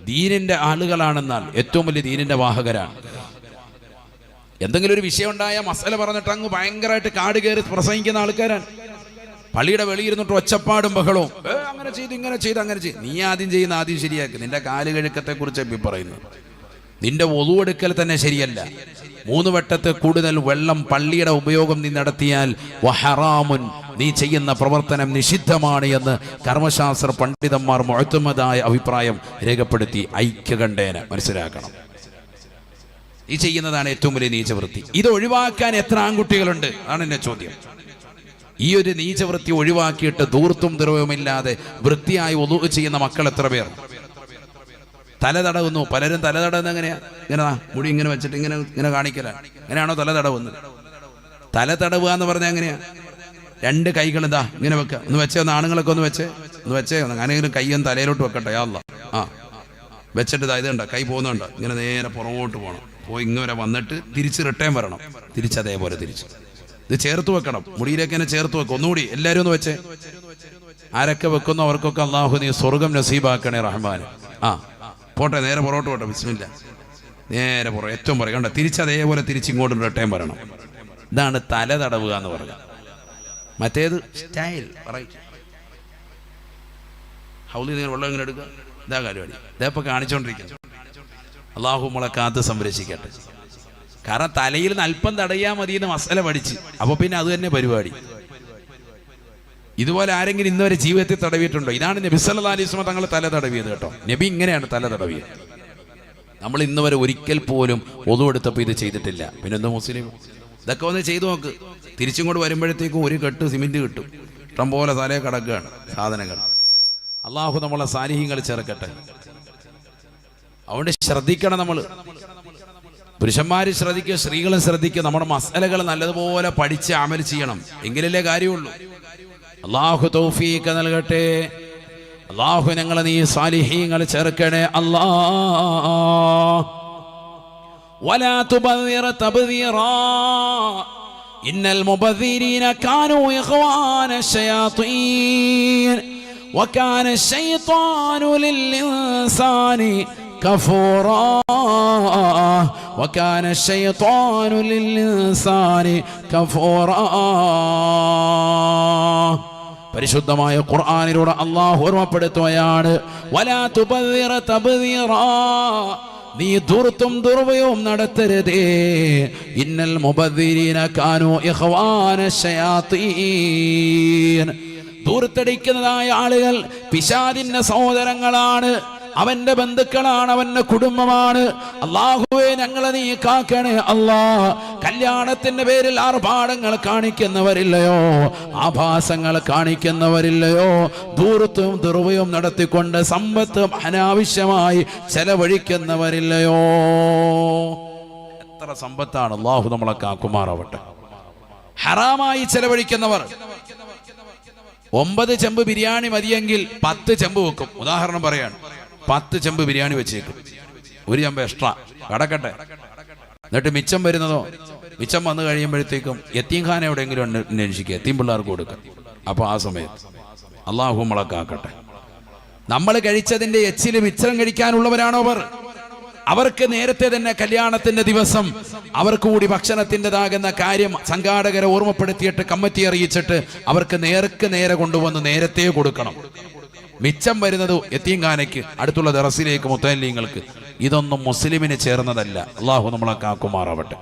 ദീനിന്റെ ആളുകളാണെന്നാൽ ഏറ്റവും വലിയ ദീനിന്റെ വാഹകരാണ്. എന്തെങ്കിലും ഒരു വിഷയം ഉണ്ടായ മസല പറഞ്ഞിട്ട് അങ്ങ് ഭയങ്കരമായിട്ട് കാട് കയറി പ്രസംഗിക്കുന്ന ആൾക്കാരാണ്. പള്ളിയുടെ വെളിയിരുന്നിട്ട് ഒച്ചപ്പാടും ബഹളവും, അങ്ങനെ ചെയ്ത് ഇങ്ങനെ ചെയ്ത് അങ്ങനെ ചെയ്ത്. നീ ആദ്യം ചെയ്യുന്ന ആദ്യം ശരിയാക്ക്. നിന്റെ കാല് കഴുക്കത്തെ കുറിച്ച് പറയുന്നത്. നിന്റെ ഒതുവെടുക്കൽ തന്നെ ശരിയല്ല. 3 വട്ടത്തെ കൂടുതൽ വെള്ളം പള്ളിയുടെ ഉപയോഗം നീ നടത്തിയാൽ വഹറാമുൻ, നീ ചെയ്യുന്ന പ്രവർത്തനം നിഷിദ്ധമാണ് എന്ന് കർമ്മശാസ്ത്ര പണ്ഡിതന്മാർ മുഅ്തമദായ അഭിപ്രായം രേഖപ്പെടുത്തി. ഐക്യകണ്ഠേന മനസ്സിലാക്കണം. ഈ ചെയ്യുന്നതാണ് ഏറ്റവും വലിയ നീചവൃത്തി. ഇത് ഒഴിവാക്കാൻ എത്ര ആൺകുട്ടികളുണ്ട് ആണ് എന്റെ ചോദ്യം. ഈ ഒരു നീചവൃത്തി ഒഴിവാക്കിയിട്ട് ധൂർത്തും ദ്രവ്യമില്ലാതെ വൃത്തിയായി ഒളു ചെയ്യുന്ന മക്കൾ എത്ര പേർ? തല തടവുന്നു. പലരും തല തടവുന്നത് എങ്ങനെയാ? ഇങ്ങനെ മുടി ഇങ്ങനെ വെച്ചിട്ട് ഇങ്ങനെ ഇങ്ങനെ കാണിക്കല. അങ്ങനെയാണോ തല തടവുന്നത്? തല തടവുക എന്ന് പറഞ്ഞാൽ എങ്ങനെയാ? 2 കൈകൾ ഇതാ ഇങ്ങനെ വെക്കുക. ഒന്ന് വെച്ചേ, ഒന്ന് ആണുങ്ങളൊക്കെ ഒന്ന് വെച്ചേ അങ്ങനെയെങ്കിലും കൈയൊന്ന് തലയിലോട്ട് വെക്കട്ടെ. യാ അല്ലാഹ്. വെച്ചിട്ട് ഇത് കണ്ട കൈ പോകുന്നുണ്ട്, ഇങ്ങനെ നേരെ പുറകോട്ട് പോകണം. പോയി ഇങ്ങനെ വന്നിട്ട് തിരിച്ച് റിട്ടേൺ വരണം. തിരിച്ചതേപോലെ തിരിച്ച് ഇത് ചേർത്ത് വെക്കണം. മുടിയിലേക്ക് തന്നെ ചേർത്ത് വെക്കും. ഒന്നുകൂടി എല്ലാവരും ഒന്ന് വെച്ചേ. ആരൊക്കെ വെക്കുന്നു അവർക്കൊക്കെ അള്ളാഹു നീ സ്വർഗം നസീബാക്കണേ റഹ്മാൻ. പോട്ടെ, നേരെ പുറകോട്ട് പോട്ടെ. ബിസ്മില്ല. നേരെ പുറകെ ഏറ്റവും പറയും കണ്ട തിരിച്ചതേപോലെ തിരിച്ചിങ്ങോട്ടും റിട്ടേൺ വരണം. ഇതാണ് തല തടവുക എന്ന് പറയുക. മറ്റേത് സ്റ്റൈൽ ഹൗലി നിങ്ങൾ വെള്ളം ഇങ്ങനെ എടുക്കുക. ഇതാ പരിപാടി. ഇതേപ്പോൾ കാണിച്ചോണ്ടിരിക്കുന്നു. അള്ളാഹു നമ്മളെ കാത്ത് സംരക്ഷിക്കട്ടെ. കാരണം തലയിൽ നിന്ന് അല്പം തടയാ മതി എന്ന് മസല പഠിച്ച്, അപ്പൊ പിന്നെ അത് തന്നെ പരിപാടി. ഇതുപോലെ ആരെങ്കിലും ഇന്നുവരെ ജീവിതത്തിൽ തടവിയിട്ടുണ്ടോ? ഇതാണ് നബി സല്ലല്ലാഹു അലൈഹി വസല്ലം തങ്ങൾ തല തടവിയത് കേട്ടോ. നബി ഇങ്ങനെയാണ് തല തടവിയത്. നമ്മൾ ഇന്നുവരെ ഒരിക്കൽ പോലും ഒതു എടുത്തപ്പോൾ ഇത് ചെയ്തിട്ടില്ല. പിന്നെ എന്താ മുസ്ലിം? ഇതൊക്കെ ഒന്ന് ചെയ്തു നോക്ക്. തിരിച്ചും കൂടെ വരുമ്പോഴത്തേക്കും ഒരു കെട്ട് സിമെന്റ് കിട്ടും. ഇഷ്ടം പോലെ തലയെ കിടക്കുകയാണ് സാധനങ്ങൾ. അള്ളാഹു നമ്മളെ സാലിഹീങ്ങൾ ചേർക്കട്ടെ. അതുകൊണ്ട് ശ്രദ്ധിക്കണം. നമ്മൾ പുരുഷന്മാർ ശ്രദ്ധിക്കുക, സ്ത്രീകളും ശ്രദ്ധിക്കുക. നമ്മുടെ മസലകൾ നല്ലതുപോലെ പഠിച്ച് അമൽ ചെയ്യണം, എങ്കിലല്ലേ കാര്യമുള്ളൂ. അള്ളാഹു തൗഫീഖ് നൽകട്ടെ. അള്ളാഹു ഞങ്ങളെ നീ സാലിഹീങ്ങൾ ചേർക്കണേ. വലാ തുബദ്ദിറ തബ്ദീറാ ഇന്നൽ മുബദ്ദിരീന കാനൂ ഇഖ്വാന ശയാത്തീൻ വകാന ശൈത്വാനു ലിൽഇൻസാനി കഫൂറാ വകാന ശൈത്വാനു ലിൽഇൻസാനി കഫൂറാ. പരിശുദ്ധമായ ഖുർആനിലൂടെ അല്ലാഹു ഓർമ്മപ്പെടുത്തുകയാണ്, വലാ തുബദ്ദിറ തബ്ദീറാ, നീ ധൂർത്തും ദുർവ്യവും നടത്തരുതേ. ഇന്നൽ മുബദ്ദിരീന കാനൂ ഇഖ്വാന ശയാത്തീൻ, ധൂർത്തടിക്കുന്നതായ ആളുകൾ പിശാചിന്റെ സഹോദരങ്ങളാണ്, അവന്റെ ബന്ധുക്കളാണ്, അവന്റെ കുടുംബമാണ്. അല്ലാഹുവേ ഞങ്ങളെ നീ കാക്കണേ അല്ലാ. കല്യാണത്തിന്റെ പേരിൽ ആർഭാടങ്ങൾ കാണിക്കുന്നവരില്ലയോ, ആഭാസങ്ങൾ കാണിക്കുന്നവരില്ലയോ, ധൂർത്തും ദുർവ്യവും നടത്തിക്കൊണ്ട് സമ്പത്ത് അനാവശ്യമായി ചെലവഴിക്കുന്നവരില്ലയോ. എത്ര സമ്പത്താണ്, അല്ലാഹു നമ്മളെ കാക്കുമാറാവട്ടെ. ഹറാമായി ചെലവഴിക്കുന്നവർ 9 ചെമ്പ് ബിരിയാണി മതിയെങ്കിൽ 10 ചെമ്പ് വെക്കും. ഉദാഹരണം പറയാണ്, 10 ചെമ്പ് ബിരിയാണി വെച്ചേക്കും, 1 ചെമ്പ് എക്സ്ട്രാ കടക്കട്ടെ. എന്നിട്ട് മിച്ചം വരുന്നതോ, മിച്ചം വന്നു കഴിയുമ്പോഴത്തേക്കും യത്തീംഖാന എവിടെയെങ്കിലും അന്വേഷിക്കുക, യത്തീം പിള്ളേർക്ക് കൊടുക്കുക. അപ്പോൾ ആ സമയത്ത് അള്ളാഹു മുളക്കാക്കട്ടെ. നമ്മൾ കഴിച്ചതിന്റെ എച്ചില് മിച്ചം കഴിക്കാനുള്ളവരാണോ അവർ? അവർക്ക് നേരത്തെ തന്നെ കല്യാണത്തിന്റെ ദിവസം അവർക്ക് കൂടി ഭക്ഷണത്തിൻ്റെതാകുന്ന കാര്യം സംഘാടകരെ ഓർമ്മപ്പെടുത്തിയിട്ട് കമ്മിറ്റി അറിയിച്ചിട്ട് അവർക്ക് നേരെ കൊണ്ടുവന്ന് നേരത്തെ കൊടുക്കണം. മിച്ചം വരുന്നത് യത്തീംഖാനയ്ക്ക്, അടുത്തുള്ള ദറസിലേക്ക്, മുത്തല്ലിങ്ങൾക്ക്. ഇതൊന്നും മുസ്ലിമിന് ചേർന്നതല്ല. അള്ളാഹു നമ്മളെ കാക്കുമാറാവട്ടെ.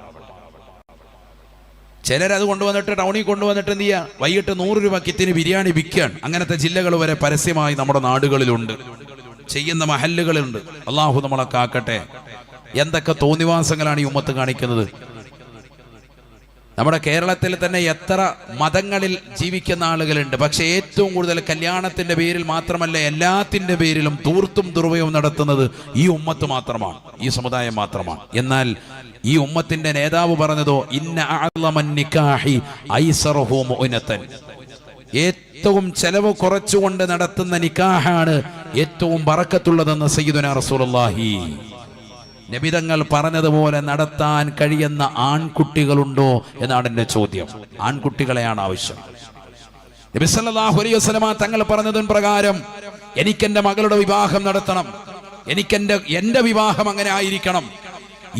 ചിലരത് കൊണ്ടുവന്നിട്ട് ടൗണിൽ കൊണ്ടുവന്നിട്ട് എന്ത് ചെയ്യുക, വൈകിട്ട് 100 രൂപ കിത്തിന് ബിരിയാണി വിൽക്കാൻ. അങ്ങനത്തെ ജില്ലകൾ വരെ പരസ്യമായി നമ്മുടെ നാടുകളിലുണ്ട്, ചെയ്യുന്ന മഹല്ലുകളുണ്ട്. അള്ളാഹു നമ്മളെ കാക്കട്ടെ. എന്തൊക്കെ തോന്നിവാസങ്ങളാണ് ഈ ഉമ്മത്ത് കാണിക്കുന്നത്. നമ്മുടെ കേരളത്തിൽ തന്നെ എത്ര മതങ്ങളിൽ ജീവിക്കുന്ന ആളുകളുണ്ട്. പക്ഷെ ഏറ്റവും കൂടുതൽ കല്യാണത്തിന്റെ പേരിൽ മാത്രമല്ല, എല്ലാത്തിന്റെ പേരിലും ധൂർത്തും ദുർവ്യവും നടത്തുന്നത് ഈ ഉമ്മത്ത് മാത്രമാണ്, ഈ സമുദായം മാത്രമാണ്. എന്നാൽ ഈ ഉമ്മത്തിന്റെ നേതാവ് പറഞ്ഞതോ, ഇന്ന അഅ്ളമൻ നിക്കാഹി ഐസറഹു മുഅ്നതൻ, ഏറ്റവും ചെലവ് കുറച്ചുകൊണ്ട് നടത്തുന്ന നിക്കാഹാണ് ഏറ്റവും ബറക്കത്തുള്ളതെന്ന് സയ്യിദുനാ റസൂലുള്ളാഹി. നബിതങ്ങൾ പറഞ്ഞതുപോലെ നടത്താൻ കഴിയുന്ന ആൺകുട്ടികളുണ്ടോ എന്നാണ് എൻ്റെ ചോദ്യം. ആൺകുട്ടികളെയാണ് ആവശ്യം. നബി സല്ലല്ലാഹു അലൈഹി വസല്ലമ തങ്ങൾ പറഞ്ഞതിൻ പ്രകാരം എനിക്കെന്റെ മകളുടെ വിവാഹം നടത്തണം, എന്റെ വിവാഹം അങ്ങനെ ആയിരിക്കണം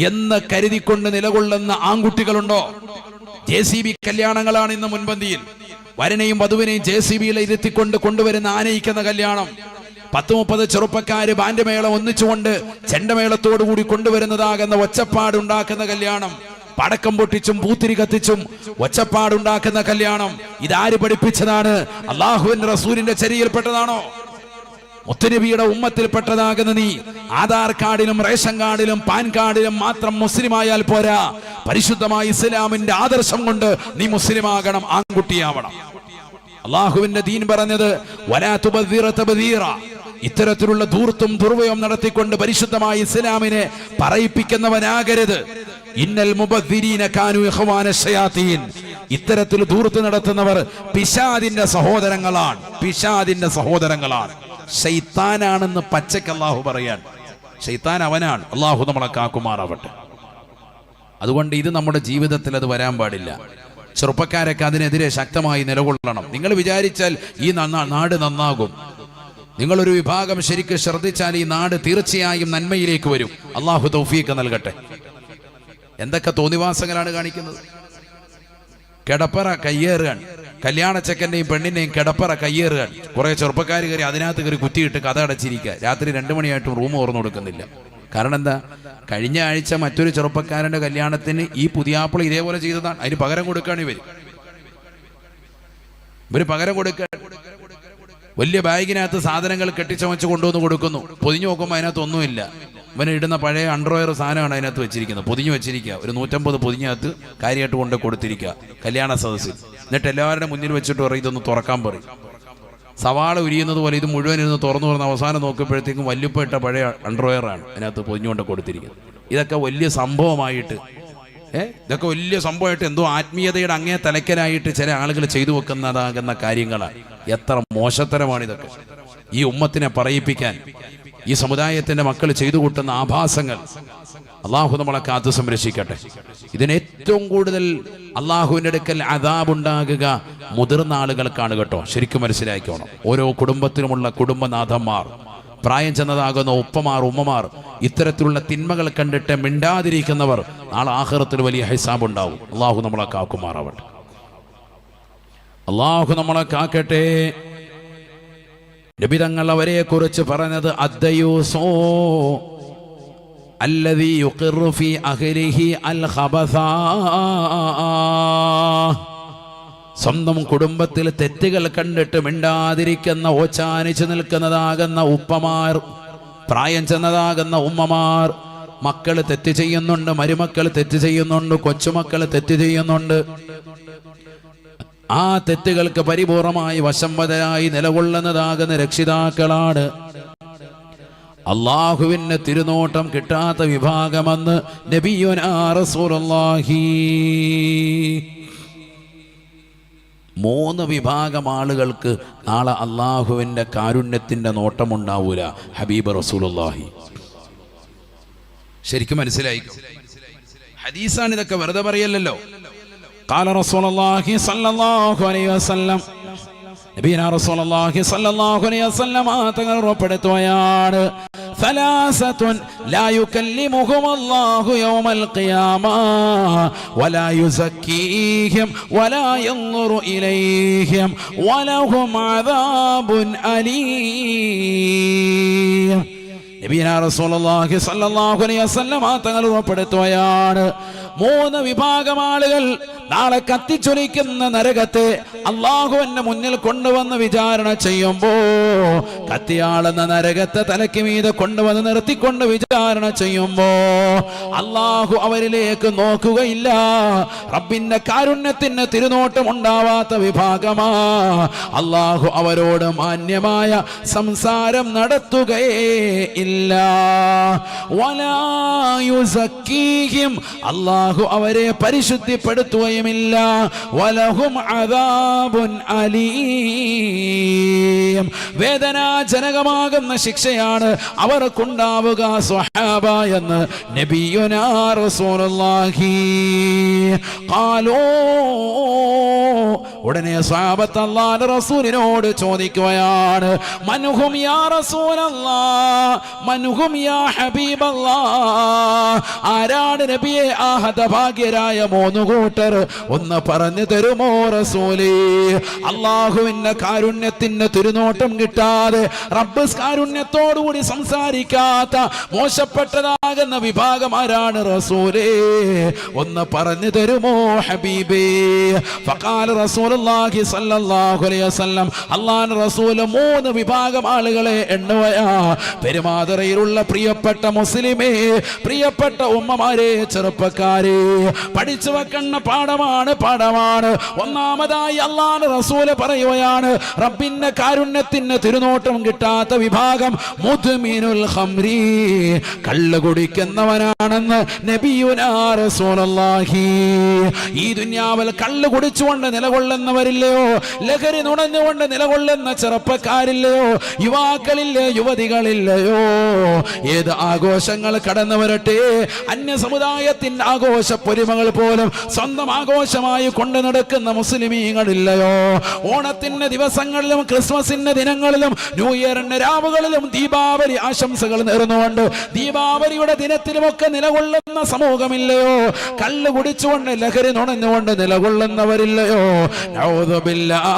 എന്ന് കരുതിക്കൊണ്ട് നിലകൊള്ളുന്ന ആൺകുട്ടികളുണ്ടോ? JCB കല്യാണങ്ങളാണ് ഇന്ന് മുൻപന്തിയിൽ. വരനെയും വധുവിനെയും JCBയിൽ ഇരുത്തിക്കൊണ്ട് കൊണ്ടുവരുന്ന ആനയിക്കുന്ന കല്യാണം. 10-30 ചെറുപ്പക്കാര് ബാൻഡ് മേളം ഒന്നിച്ചുകൊണ്ട് ചെണ്ടമേളത്തോടുകൂടി കൊണ്ടുവരുന്നതാകുന്ന ഒച്ചപ്പാടുണ്ടാക്കുന്ന കല്യാണം. പടക്കം പൊട്ടിച്ചും പൂത്തിരി കത്തിച്ചും ഒച്ചപ്പാടുണ്ടാക്കുന്ന കല്യാണം. ഇതാര് പഠിപ്പിച്ചതാണ്? അല്ലാഹുവിന്റെ റസൂലിന്റെ ചര്യയിൽപ്പെട്ടതാണോ? മുത്തുനബിയുടെ ഉമ്മത്തിൽപ്പെട്ടതാകുന്ന നീ ആധാർ കാർഡിലും റേഷൻ കാർഡിലും പാൻ കാർഡിലും മാത്രം മുസ്ലിമായാൽ പോരാ. പരിശുദ്ധമായ ഇസ്ലാമിന്റെ ആദർശം കൊണ്ട് നീ മുസ്ലിമാകണം, ആൺകുട്ടിയാവണം. അള്ളാഹുവിന്റെ ദീൻ പറഞ്ഞത് വലാ തുബദ്ദിറ തബ്ദീറ, ഇത്തരത്തിലുള്ള ധൂർത്തും ദുർവ്യവും നടത്തിക്കൊണ്ട് പരിശുദ്ധമായ ഇസ്ലാമിനെ പറയിപ്പിക്കുന്നവനാകരുത്. ഇന്നൽ മുബദ്ദിരീന കാനൂ ഇഖ്വാന ശയാത്തീൻ, ഇത്തരത്തിൽ ധൂർത്ത് നടത്തുന്നവർ പിശാചിന്റെ സഹോദരങ്ങളാണ്, പിശാചിന്റെ സഹോദരങ്ങളാണ്. ശൈത്താനാണെന്ന് പച്ചക്ക് അള്ളാഹു പറയാൻ. ശൈത്താൻ അവനാണ്. അള്ളാഹു നമ്മളെ കാക്കുമാറാവട്ടെ. അതുകൊണ്ട് ഇത് നമ്മുടെ ജീവിതത്തിൽ അത് വരാൻ പാടില്ല. ചെറുപ്പക്കാരൊക്കെ അതിനെതിരെ ശക്തമായി നിലകൊള്ളണം. നിങ്ങൾ വിചാരിച്ചാൽ ഈ നാട് നന്നാകും. നിങ്ങളൊരു വിഭാഗം ശരിക്ക് ശ്രദ്ധിച്ചാൽ ഈ നാട് തീർച്ചയായും നന്മയിലേക്ക് വരും. അള്ളാഹു തൗഫീഖ് നൽകട്ടെ. എന്തൊക്കെ തോന്നിവാസങ്ങളാണ് കാണിക്കുന്നത്. കിടപ്പറ കയ്യേറുകയാണ്, കല്യാണച്ചക്കൻ്റെയും പെണ്ണിൻ്റെയും കിടപ്പറ കയ്യേറുകയാണ്. കുറെ ചെറുപ്പക്കാർ കയറി അതിനകത്ത് കയറി കുത്തിയിട്ട് കഥ അടച്ചിരിക്കുക. രാത്രി 2 മണിയായിട്ടും റൂം തുറന്നു കൊടുക്കുന്നില്ല. കാരണം എന്താ? കഴിഞ്ഞ ആഴ്ച മറ്റൊരു ചെറുപ്പക്കാരന്റെ കല്യാണത്തിന് ഈ പുതിയാപ്പിള ഇതേപോലെ ചെയ്തതാണ്. അതിന് പകരം കൊടുക്കുകയാണ് ഇവര് പകരം കൊടുക്കുക. വലിയ ബാഗിനകത്ത് സാധനങ്ങൾ കെട്ടിച്ചമച്ച് കൊണ്ടുവന്ന് കൊടുക്കുന്നു. പൊതിഞ്ഞു നോക്കുമ്പോൾ അതിനകത്ത് ഒന്നുമില്ല. ഇവന് ഇടുന്ന പഴയ അണ്ടർവെയർ സാധനമാണ് അതിനകത്ത് വെച്ചിരിക്കുന്നത്. പൊതിഞ്ഞു വെച്ചിരിക്കുക. ഒരു 150 പൊതിഞ്ഞകത്ത് കാര്യമായിട്ട് കൊണ്ട് കൊടുത്തിരിക്കുക കല്യാണ സദസ്സിൽ. എന്നിട്ട് എല്ലാവരുടെ മുന്നിൽ വെച്ചിട്ട് പറയും ഇതൊന്ന് തുറക്കാൻ പറയും. സവാള ഉരിയുന്നത് പോലെ ഇത് മുഴുവൻ ഇരുന്ന് തുറന്നു അവസാനം നോക്കുമ്പോഴത്തേക്കും വല്ലുപ്പയിട്ട പഴയ അണ്ടർവെയറാണ് അതിനകത്ത് പൊതിഞ്ഞുകൊണ്ട് കൊടുത്തിരിക്കുന്നത്. ഇതൊക്കെ വലിയ സംഭവമായിട്ട് ഇതൊക്കെ വലിയ സംഭവമായിട്ട് എന്തോ ആത്മീയതയുടെ അങ്ങേ തലക്കലായിട്ട് ചില ആളുകൾ ചെയ്തു വെക്കുന്നതാകുന്ന കാര്യങ്ങളാണ്. എത്ര മോശത്തരമാണിതൊക്കെ. ഈ ഉമ്മത്തിനെ പറയിപ്പിക്കാൻ ഈ സമുദായത്തിന്റെ മക്കൾ ചെയ്തു കൂട്ടുന്ന ആഭാസങ്ങൾ അള്ളാഹു നമ്മളെ കാത്തു സംരക്ഷിക്കട്ടെ. ഇതിന് ഏറ്റവും കൂടുതൽ അള്ളാഹുവിൻ്റെ അടുക്കൽ അദാബുണ്ടാകുക മുതിർന്ന ആളുകൾക്കാണ് കേട്ടോ. ശരിക്കും മനസ്സിലാക്കിക്കോണം. ഓരോ കുടുംബത്തിലുമുള്ള കുടുംബനാഥന്മാർ, പ്രായം ചെന്നതാകുന്ന ഉപ്പമാർ, ഉമ്മമാർ, ഇത്തരത്തിലുള്ള തിന്മകൾ കണ്ടിട്ട് മിണ്ടാതിരിക്കുന്നവർ നാളെ ആഖിറത്തിൽ വലിയ ഹിസാബ് ഉണ്ടാവും. അള്ളാഹു നമ്മളെ കാക്കുമാറാവട്ടെ. അള്ളാഹു നമ്മളെ കാക്കട്ടെ. നബി തങ്ങൾ അവരെ കുറിച്ച് പറഞ്ഞത് അദ്ദയൂസോ അല്ലദീ യുഖിറു ഫീ അഹ്ലിഹി അൽ ഖബസ. സ്വന്തം കുടുംബത്തിൽ തെറ്റുകൾ കണ്ടിട്ട് മിണ്ടാതിരിക്കുന്ന, ഓച്ചാനിച്ചു നിൽക്കുന്നതാകുന്ന ഉപ്പമാർ, പ്രായം ചെന്നതാകുന്ന ഉമ്മമാർ, മക്കൾ തെറ്റ് ചെയ്യുന്നുണ്ട്, മരുമക്കൾ തെറ്റ് ചെയ്യുന്നുണ്ട്, കൊച്ചുമക്കൾ തെറ്റ് ചെയ്യുന്നുണ്ട്. ആ തെറ്റുകൾക്ക് പരിപൂർണമായി വശംവദരായി നിലകൊള്ളുന്നതാകുന്ന രക്ഷിതാക്കളാണ് അള്ളാഹുവിന് തിരുനോട്ടം കിട്ടാത്ത വിഭാഗമെന്ന് നബിയുനാ റസൂലുള്ളാഹി. 3 വിഭാഗം ആളുകൾക്ക് നാളെ അള്ളാഹുവിൻ്റെ കാരുണ്യത്തിൻ്റെ നോട്ടമുണ്ടാവൂല. ഹബീബ് റസൂലുള്ളാഹി. ശരിക്കും മനസ്സിലായിക്കോ. ഹദീസാണ് ഇതൊക്കെ, വെറുതെ പറയല്ലോ. ഖാല റസൂലുള്ളാഹി സ്വല്ലല്ലാഹു അലൈഹി വസല്ലം, നബിയുനാ റസൂലുള്ളാഹി സ്വല്ലല്ലാഹു അലൈഹി വസല്ലം തങ്ങൾ ഉറപ്പെടുത്തുകയാണ്, സലാസത്തുൻ ലാ യുകല്ലിമുഹും അല്ലാഹു യൗമൽ ഖിയാമ വലാ യുസക്കീഹിം വലാ യൻദുറു ഇലൈഹിം വലഹും അദാബുൻ അലീം. നബിയുനാ റസൂലുള്ളാഹി സ്വല്ലല്ലാഹു അലൈഹി വസല്ലം തങ്ങൾ ഉറപ്പെടുത്തുകയാണ്, 3 വിഭാഗം ആളുകൾ നാളെ കത്തിച്ചൊലിക്കുന്ന നരകത്തെ അള്ളാഹുവിന്റെ മുന്നിൽ കൊണ്ടുവന്ന് വിചാരണ ചെയ്യുമ്പോ, കത്തിയാളുന്ന നരകത്തെ തലയ്ക്ക് മീതെ കൊണ്ടുവന്ന് നിർത്തിക്കൊണ്ട് വിചാരണ ചെയ്യുമ്പോ അള്ളാഹു അവരിലേക്ക് നോക്കുകയില്ല. റബ്ബിന്റെ കാരുണ്യത്തിന് തിരുനോട്ടം ഉണ്ടാവാത്ത വിഭാഗമാ. അള്ളാഹു അവരോട് മാന്യമായ സംസാരം നടത്തുകയേ ഇല്ല. വലാ യുസക്കീഹിം, അള്ളാഹു അവരെ പരിശുദ്ധിപ്പെടുത്തുകയുമില്ല. വലഹും അദാബുൻ അലീം, വേദനാജനകമാകുന്ന ശിക്ഷയാണ് അവർക്കുണ്ടാവുക സ്വഹാബ എന്ന് നബിയുനാ റസൂലുള്ളാഹി. ഖാലൂ, ഉടനെ സ്വഹാബത്ത് അല്ലാഹുവിന്റെ റസൂലിനോട് ചോദിക്കുകയാണ്, മൻഹും യാ റസൂലല്ലാഹ്, മൻഹും യാ ഹബീബല്ലാഹ്, ആരാണ് നബിയെ ആ ഹതഭാഗ്യരായ 3 കൂട്ടർ? ഒന്ന് പറഞ്ഞു തരുമോ റസൂലേ? അള്ളാഹുവിന്റെ കാരുണ്യത്തിന് തിരുനോട്ടം കിട്ടാതെ, റബ്ബ് കാരുണ്യത്തോടുകൂടി സംസാരിക്കാത്ത മോശപ്പെട്ടതാകുന്ന വിഭാഗം ആരാണ് റസൂലേ? ഒന്ന് പറഞ്ഞു തരുമോ ഹബീബേ? ഫഖാല റസൂലുള്ളാഹി സ്വല്ലല്ലാഹു അലൈഹി വസല്ലം, അല്ലാഹുവിന്റെ റസൂൽ 3 വിഭാഗം ആളുകളെ എണ്ണുകയാ. പെരുമാതുറയിലുള്ള പ്രിയപ്പെട്ട മുസ്ലിമേ, പ്രിയപ്പെട്ട ഉമ്മമാരെ, ചെറുപ്പക്കാരെ, പഠിച്ചു വെക്കുന്ന പാഠമാണ്. ഒന്നാമതായി അല്ലാഹുവിന്റെ റസൂൽ പറയുകയാണ്, റബ്ബിന്റെ കാരുണ്യത്തിന് തിരുനോട്ടം കിട്ടാത്ത വിഭാഗം മുദ്മിനുൽ ഖംരി, കള്ള് കുടിക്കുന്നവനാണെന്ന് നബിയുനാ റസൂലുള്ളാഹി. ഈ ദുനിയാവിൽ കള്ള് കുടിച്ചുകൊണ്ട് നിലകൊള്ളുന്നവരില്ലയോ? ലഹരി നുണഞ്ഞുകൊണ്ട് നിലകൊള്ളുന്ന ചെറുപ്പക്കാരില്ലയോ? യുവാക്കളില്ലേ? യുവതികളില്ലയോ? ഏത് ആഘോഷങ്ങൾ കടന്നു വരട്ടെ, അന്യ സമുദായത്തിന്റെ ആഘോഷ പൊലിമകൾ പോലും സ്വന്തം ആഘോഷമായി കൊണ്ടു നടക്കുന്ന മുസ്ലിമീങ്ങളില്ലയോ? ഓണത്തിന്റെ ദിവസങ്ങളിലും ക്രിസ്മസിന്റെ ദിനങ്ങളിലും ന്യൂ ഇയറിന്റെ രാവുകളിലും ദീപാവലി ആശംസകൾ നേർന്നുകൊണ്ട് ദീപാവലിയുടെ ദിനത്തിലുമൊക്കെ നിലകൊള്ളുന്ന സമൂഹമില്ലയോ? കള്ള് കുടിച്ചുകൊണ്ട് ലഹരി നുണഞ്ഞുകൊണ്ട് നിലകൊള്ളുന്നവരില്ലയോ? നഊദു ബില്ലാഹ്.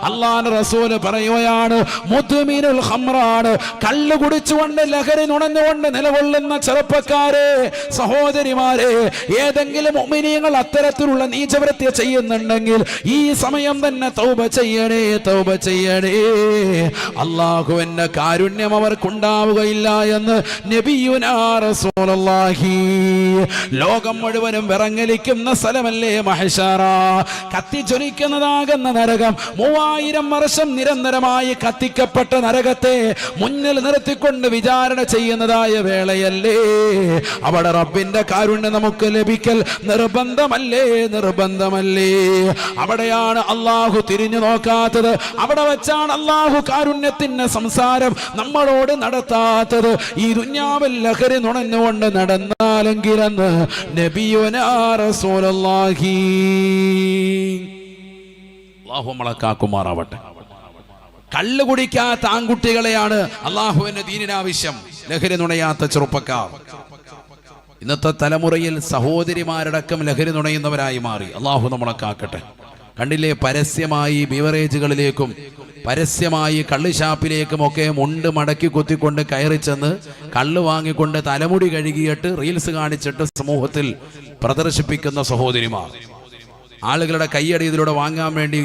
അല്ലാഹുവിന്റെ റസൂൽ പറയുകയാണ്, മുദ്മിനുൽ ഖംറാണ്, കള്ള് കുടിച്ചുകൊണ്ട് ലഹരി നുണഞ്ഞുകൊണ്ട് നിലകൊള്ളുന്ന ചെറുപ്പക്കാരെ, സഹോദരിമാരെ, ഏതെങ്കിലും മുഅ്മിനീങ്ങൾ അത്തരത്തിലുള്ള നീചവൃത്തി ചെയ്യുന്നുണ്ടെങ്കിൽ ഈ സമയം തന്നെ തൗബ ചെയ്യണേ, തൗബ ചെയ്യണേ. അല്ലാഹുവിന്റെ കാരുണ്യം അവർക്കുണ്ടാവുകയില്ല എന്ന് നബിയുനാ റസൂലുള്ളാഹി. ലോകം മുഴുവനും വിറങ്ങലിക്കുന്ന സ്ഥലമല്ലേ മഹ്ശറ, കത്തിജ്വലിക്കുന്നതാകുന്ന നരകം. 3000 വർഷം നിരന്തരമായി കത്തിക്കപ്പെട്ട നരകത്തെ മുന്നിൽ നിർത്തിക്കൊണ്ട് വിചാരണ ചെയ്യുന്നതായ വേളയല്ലേ. അവിടെ റബ്ബിന്റെ കാരുണ്യം നമുക്ക് ലഭിക്കൽ നിർബന്ധമല്ലേ, നിർബന്ധമല്ലേ. അവിടെയാണ് അള്ളാഹു തിരിഞ്ഞു നോക്കാത്തത്, അവിടെ വെച്ചാണ് അള്ളാഹു കാരുണ്യത്തിന്റെ സംസാരം നമ്മളോട് നടത്താത്തത്. ഈ ദുനിയാവിൽ ലഹരി നുണഞ്ഞുകൊണ്ട് നടന്നാലെങ്കിലെന്ന് നബിയുനാ റസൂലുള്ളാഹി. അല്ലാഹു നമ്മളെ കാക്കുമാറാവട്ടെ. കള്ളു കുടിക്കാത്ത ആൺകുട്ടികളെയാണ് അള്ളാഹുവിന്റെ ദീനിന് ആവശ്യം, ലഹരി നുണയാത്ത ചെറുപ്പക്കാർ. ഇന്നത്തെ തലമുറയിൽ സഹോദരിമാരടക്കം ലഹരി നുണയുന്നവരായി മാറി. അള്ളാഹു നമ്മളെ കാക്കട്ടെ. കണ്ടില്ലേ, പരസ്യമായി ബിവറേജുകളിലേക്കും പരസ്യമായി കള്ള് ഷാപ്പിലേക്കും ഒക്കെ മുണ്ട് മടക്കി കുത്തിക്കൊണ്ട് കയറി ചെന്ന് കള്ള് വാങ്ങിക്കൊണ്ട് തലമുടി കഴുകിയിട്ട് റീൽസ് കാണിച്ചിട്ട് സമൂഹത്തിൽ പ്രദർശിപ്പിക്കുന്ന സഹോദരിമാർ. ആളുകളുടെ കയ്യടി ഇതിലൂടെ വാങ്ങാൻ വേണ്ടി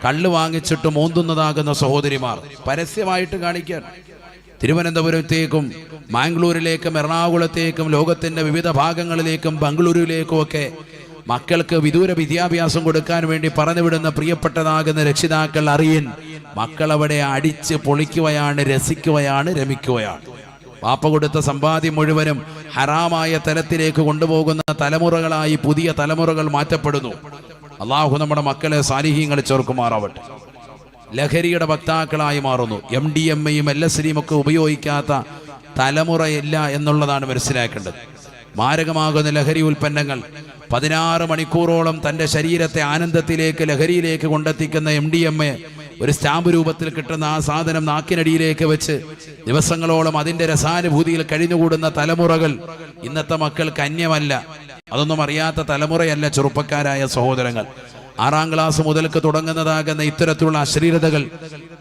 കള്ള് വാങ്ങിച്ചിട്ട് മോന്തുന്നതാകുന്ന സഹോദരിമാർ പരസ്യമായിട്ട് കാണിക്കാൻ. തിരുവനന്തപുരത്തേക്കും മാംഗ്ലൂരിലേക്കും എറണാകുളത്തേക്കും ലോകത്തിന്റെ വിവിധ ഭാഗങ്ങളിലേക്കും ബംഗളൂരുവിലേക്കും ഒക്കെ മക്കൾക്ക് വിദൂര വിദ്യാഭ്യാസം കൊടുക്കാൻ വേണ്ടി പറഞ്ഞുവിടുന്ന പ്രിയപ്പെട്ടതാകുന്ന രക്ഷിതാക്കൾ അറിയൻ, മക്കളവിടെ അടിച്ച് പൊളിക്കുകയാണ്, രസിക്കുകയാണ്, രമിക്കുകയാണ്. വാപ്പ കൊടുത്ത സമ്പാദ്യം മുഴുവനും ഹറാമായ തലത്തിലേക്ക് കൊണ്ടുപോകുന്ന തലമുറകളായി പുതിയ തലമുറകൾ മാറ്റപ്പെടുന്നു. അള്ളാഹു നമ്മുടെ മക്കളെ സാലിഹീങ്ങൾ ചേർക്കുമാറാവട്ടെ. ലഹരിയുടെ വക്താക്കളായി മാറുന്നു. MDMA-യും LSD-യും ഒക്കെ ഉപയോഗിക്കാത്ത തലമുറയില്ല എന്നുള്ളതാണ് മനസ്സിലാക്കേണ്ടത്. മാരകമാകുന്ന ലഹരി ഉൽപ്പന്നങ്ങൾ 16 മണിക്കൂറോളം തൻ്റെ ശരീരത്തെ ആനന്ദത്തിലേക്ക് ലഹരിയിലേക്ക് കൊണ്ടെത്തിക്കുന്ന MDMA ഒരു സ്റ്റാമ്പ് രൂപത്തിൽ കിട്ടുന്ന ആ സാധനം നാക്കിനടിയിലേക്ക് വെച്ച് ദിവസങ്ങളോളം അതിൻ്റെ രസാനുഭൂതിയിൽ കഴിഞ്ഞുകൂടുന്ന തലമുറകൾ ഇന്നത്തെ മക്കൾക്ക് അന്യമല്ല. അതൊന്നും അറിയാത്ത തലമുറയല്ല ചെറുപ്പക്കാരായ സഹോദരങ്ങൾ. 6ാം ക്ലാസ് മുതൽക്ക് തുടങ്ങുന്നതാകുന്ന ഇത്തരത്തിലുള്ള അശ്ലീലതകൾ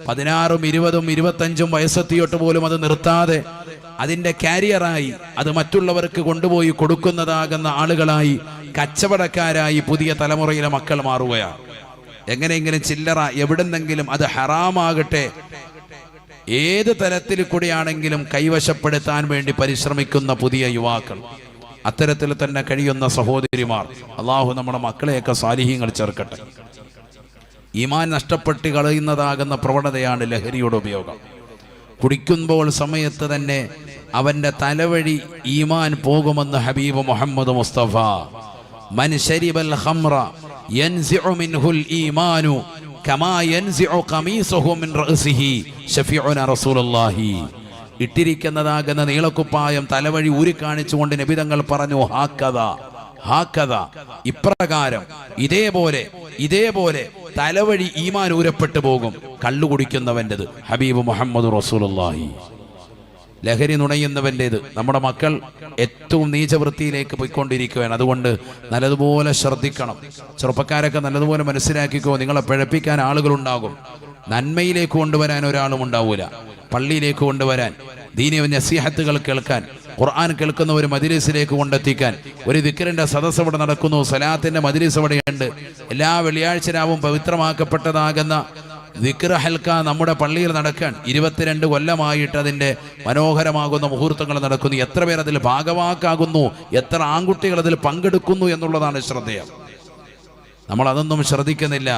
16ഉം 20ഉം 25ഉം വയസ്സെത്തിയിട്ട് പോലും അത് നിർത്താതെ അതിൻ്റെ കാരിയറായി അത് മറ്റുള്ളവർക്ക് കൊണ്ടുപോയി കൊടുക്കുന്നതാകുന്ന ആളുകളായി, കച്ചവടക്കാരായി പുതിയ തലമുറയിലെ മക്കൾ മാറുകയാണ്. എങ്ങനെയെങ്കിലും ചില്ലറ എവിടെന്നെങ്കിലും അത് ഹറാമാകട്ടെ ഏത് തരത്തിൽ കൂടിയാണെങ്കിലും കൈവശപ്പെടുത്താൻ വേണ്ടി പരിശ്രമിക്കുന്ന പുതിയ യുവാക്കൾ, അത്തരത്തിൽ തന്നെ കഴിയുന്ന സഹോദരിമാർ. അള്ളാഹു നമ്മുടെ മക്കളെയൊക്കെ സാലിഹീങ്ങൾ ചേർക്കട്ടെ. ഈമാൻ നഷ്ടപ്പെട്ട് കളയുന്നതാകുന്ന പ്രവണതയാണ് ലഹരിയുടെ ഉപയോഗം. കുടിക്കുമ്പോൾ സമയത്ത് തന്നെ അവന്റെ തലവഴി ഈമാൻ പോകുമെന്ന് ഹബീബ് മുഹമ്മദ് മുസ്തഫ. മൻ ശരിബൽ ഖംറ യൻസിഉ മിൻഹുൽ ഈമാനു കമാ യൻസിഉ ഖമീസുഹു മിൻ റഅസിഹി ശഫീഉന റസൂലുള്ളാഹി. ഇട്ടിരിക്കുന്നതാകുന്ന നീളക്കുപ്പായം തലവഴി ഊരിക്കാണിച്ചുകൊണ്ട് നബി തങ്ങൾ പറഞ്ഞു, ഹാക്കദ ഹാക്കദ, ഇപ്രകാരം ഇതേപോലെ തലവഴി ഈമാൻ ഊരപ്പെട്ടു പോകും കള്ളു കുടിക്കുന്നവൻ്റെത്. ഹബീബ് മുഹമ്മദ് റസൂലുള്ളാഹി. ലഹരി നുണയുന്നവൻ്റേത്. നമ്മുടെ മക്കൾ ഏറ്റവും നീചവൃത്തിയിലേക്ക് പോയിക്കൊണ്ടിരിക്കുകയാണ്. അതുകൊണ്ട് നല്ലതുപോലെ ശ്രദ്ധിക്കണം. ചെറുപ്പക്കാരൊക്കെ നല്ലതുപോലെ മനസ്സിലാക്കിക്കോ. നിങ്ങളെ പിഴപ്പിക്കാൻ ആളുകളുണ്ടാകും, നന്മയിലേക്ക് കൊണ്ടുവരാൻ ഒരാളും ഉണ്ടാവൂല. പള്ളിയിലേക്ക് കൊണ്ടുവരാൻ, ദീനീയ നസീഹത്തുകൾ കേൾക്കാൻ, ഖുർആൻ കേൾക്കുന്ന ഒരു മജ്‌ലിസിലേക്ക് കൊണ്ടെത്തിക്കാൻ. ഒരു ദിക്റിന്റെ സദസ്സ് ഇവിടെ നടക്കുന്നു, സലാത്തിന്റെ മജ്‌ലിസ് ഇവിടെയുണ്ട്. എല്ലാ വെള്ളിയാഴ്ച രാവും പവിത്രമാക്കപ്പെട്ടതാകുന്ന ദിക്ർ ഹൽക്ക നമ്മുടെ പള്ളിയിൽ നടക്കാൻ 22 കൊല്ലമായിട്ട് അതിൻ്റെ മനോഹരമാകുന്ന മുഹൂർത്തങ്ങൾ നടക്കുന്നു. എത്ര പേർ അതിൽ ഭാഗവാക്കാകുന്നു, എത്ര ആൺകുട്ടികൾ അതിൽ പങ്കെടുക്കുന്നു എന്നുള്ളതാണ് ശ്രദ്ധേയം. നമ്മൾ അതൊന്നും ശ്രദ്ധിക്കുന്നില്ല.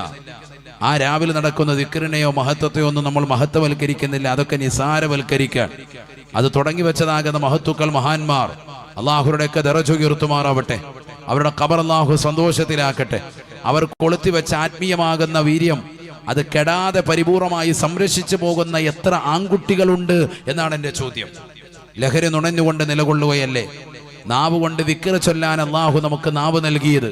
ആ രാവിലെ നടക്കുന്ന ദിക്റിനെയോ മഹത്വത്തെയോ ഒന്നും നമ്മൾ മഹത്വവൽക്കരിക്കുന്നില്ല. അതൊക്കെ നിസാരവൽക്കരിക്കാൻ. അത് തുടങ്ങി വെച്ചതാകുന്ന മഹത്തുക്കൾ, മഹാന്മാർ, അള്ളാഹുരുടെയൊക്കെ ദറജ ഉയർത്തുമാറാവട്ടെ. അവരുടെ ഖബർ അള്ളാഹു സന്തോഷത്തിലാക്കട്ടെ. അവർ കൊളുത്തിവെച്ച ആത്മീയമാകുന്ന വീര്യം അത് കെടാതെ പരിപൂർണമായി സംരക്ഷിച്ചു പോകുന്ന എത്ര ആൺകുട്ടികളുണ്ട് എന്നാണ് എൻ്റെ ചോദ്യം. ലഹരി നുണഞ്ഞുകൊണ്ട് നിലകൊള്ളുകയല്ലേ. നാവ് കൊണ്ട് ദിക്ർ ചൊല്ലാൻ അള്ളാഹു നമുക്ക് നാവ് നൽകിയത്.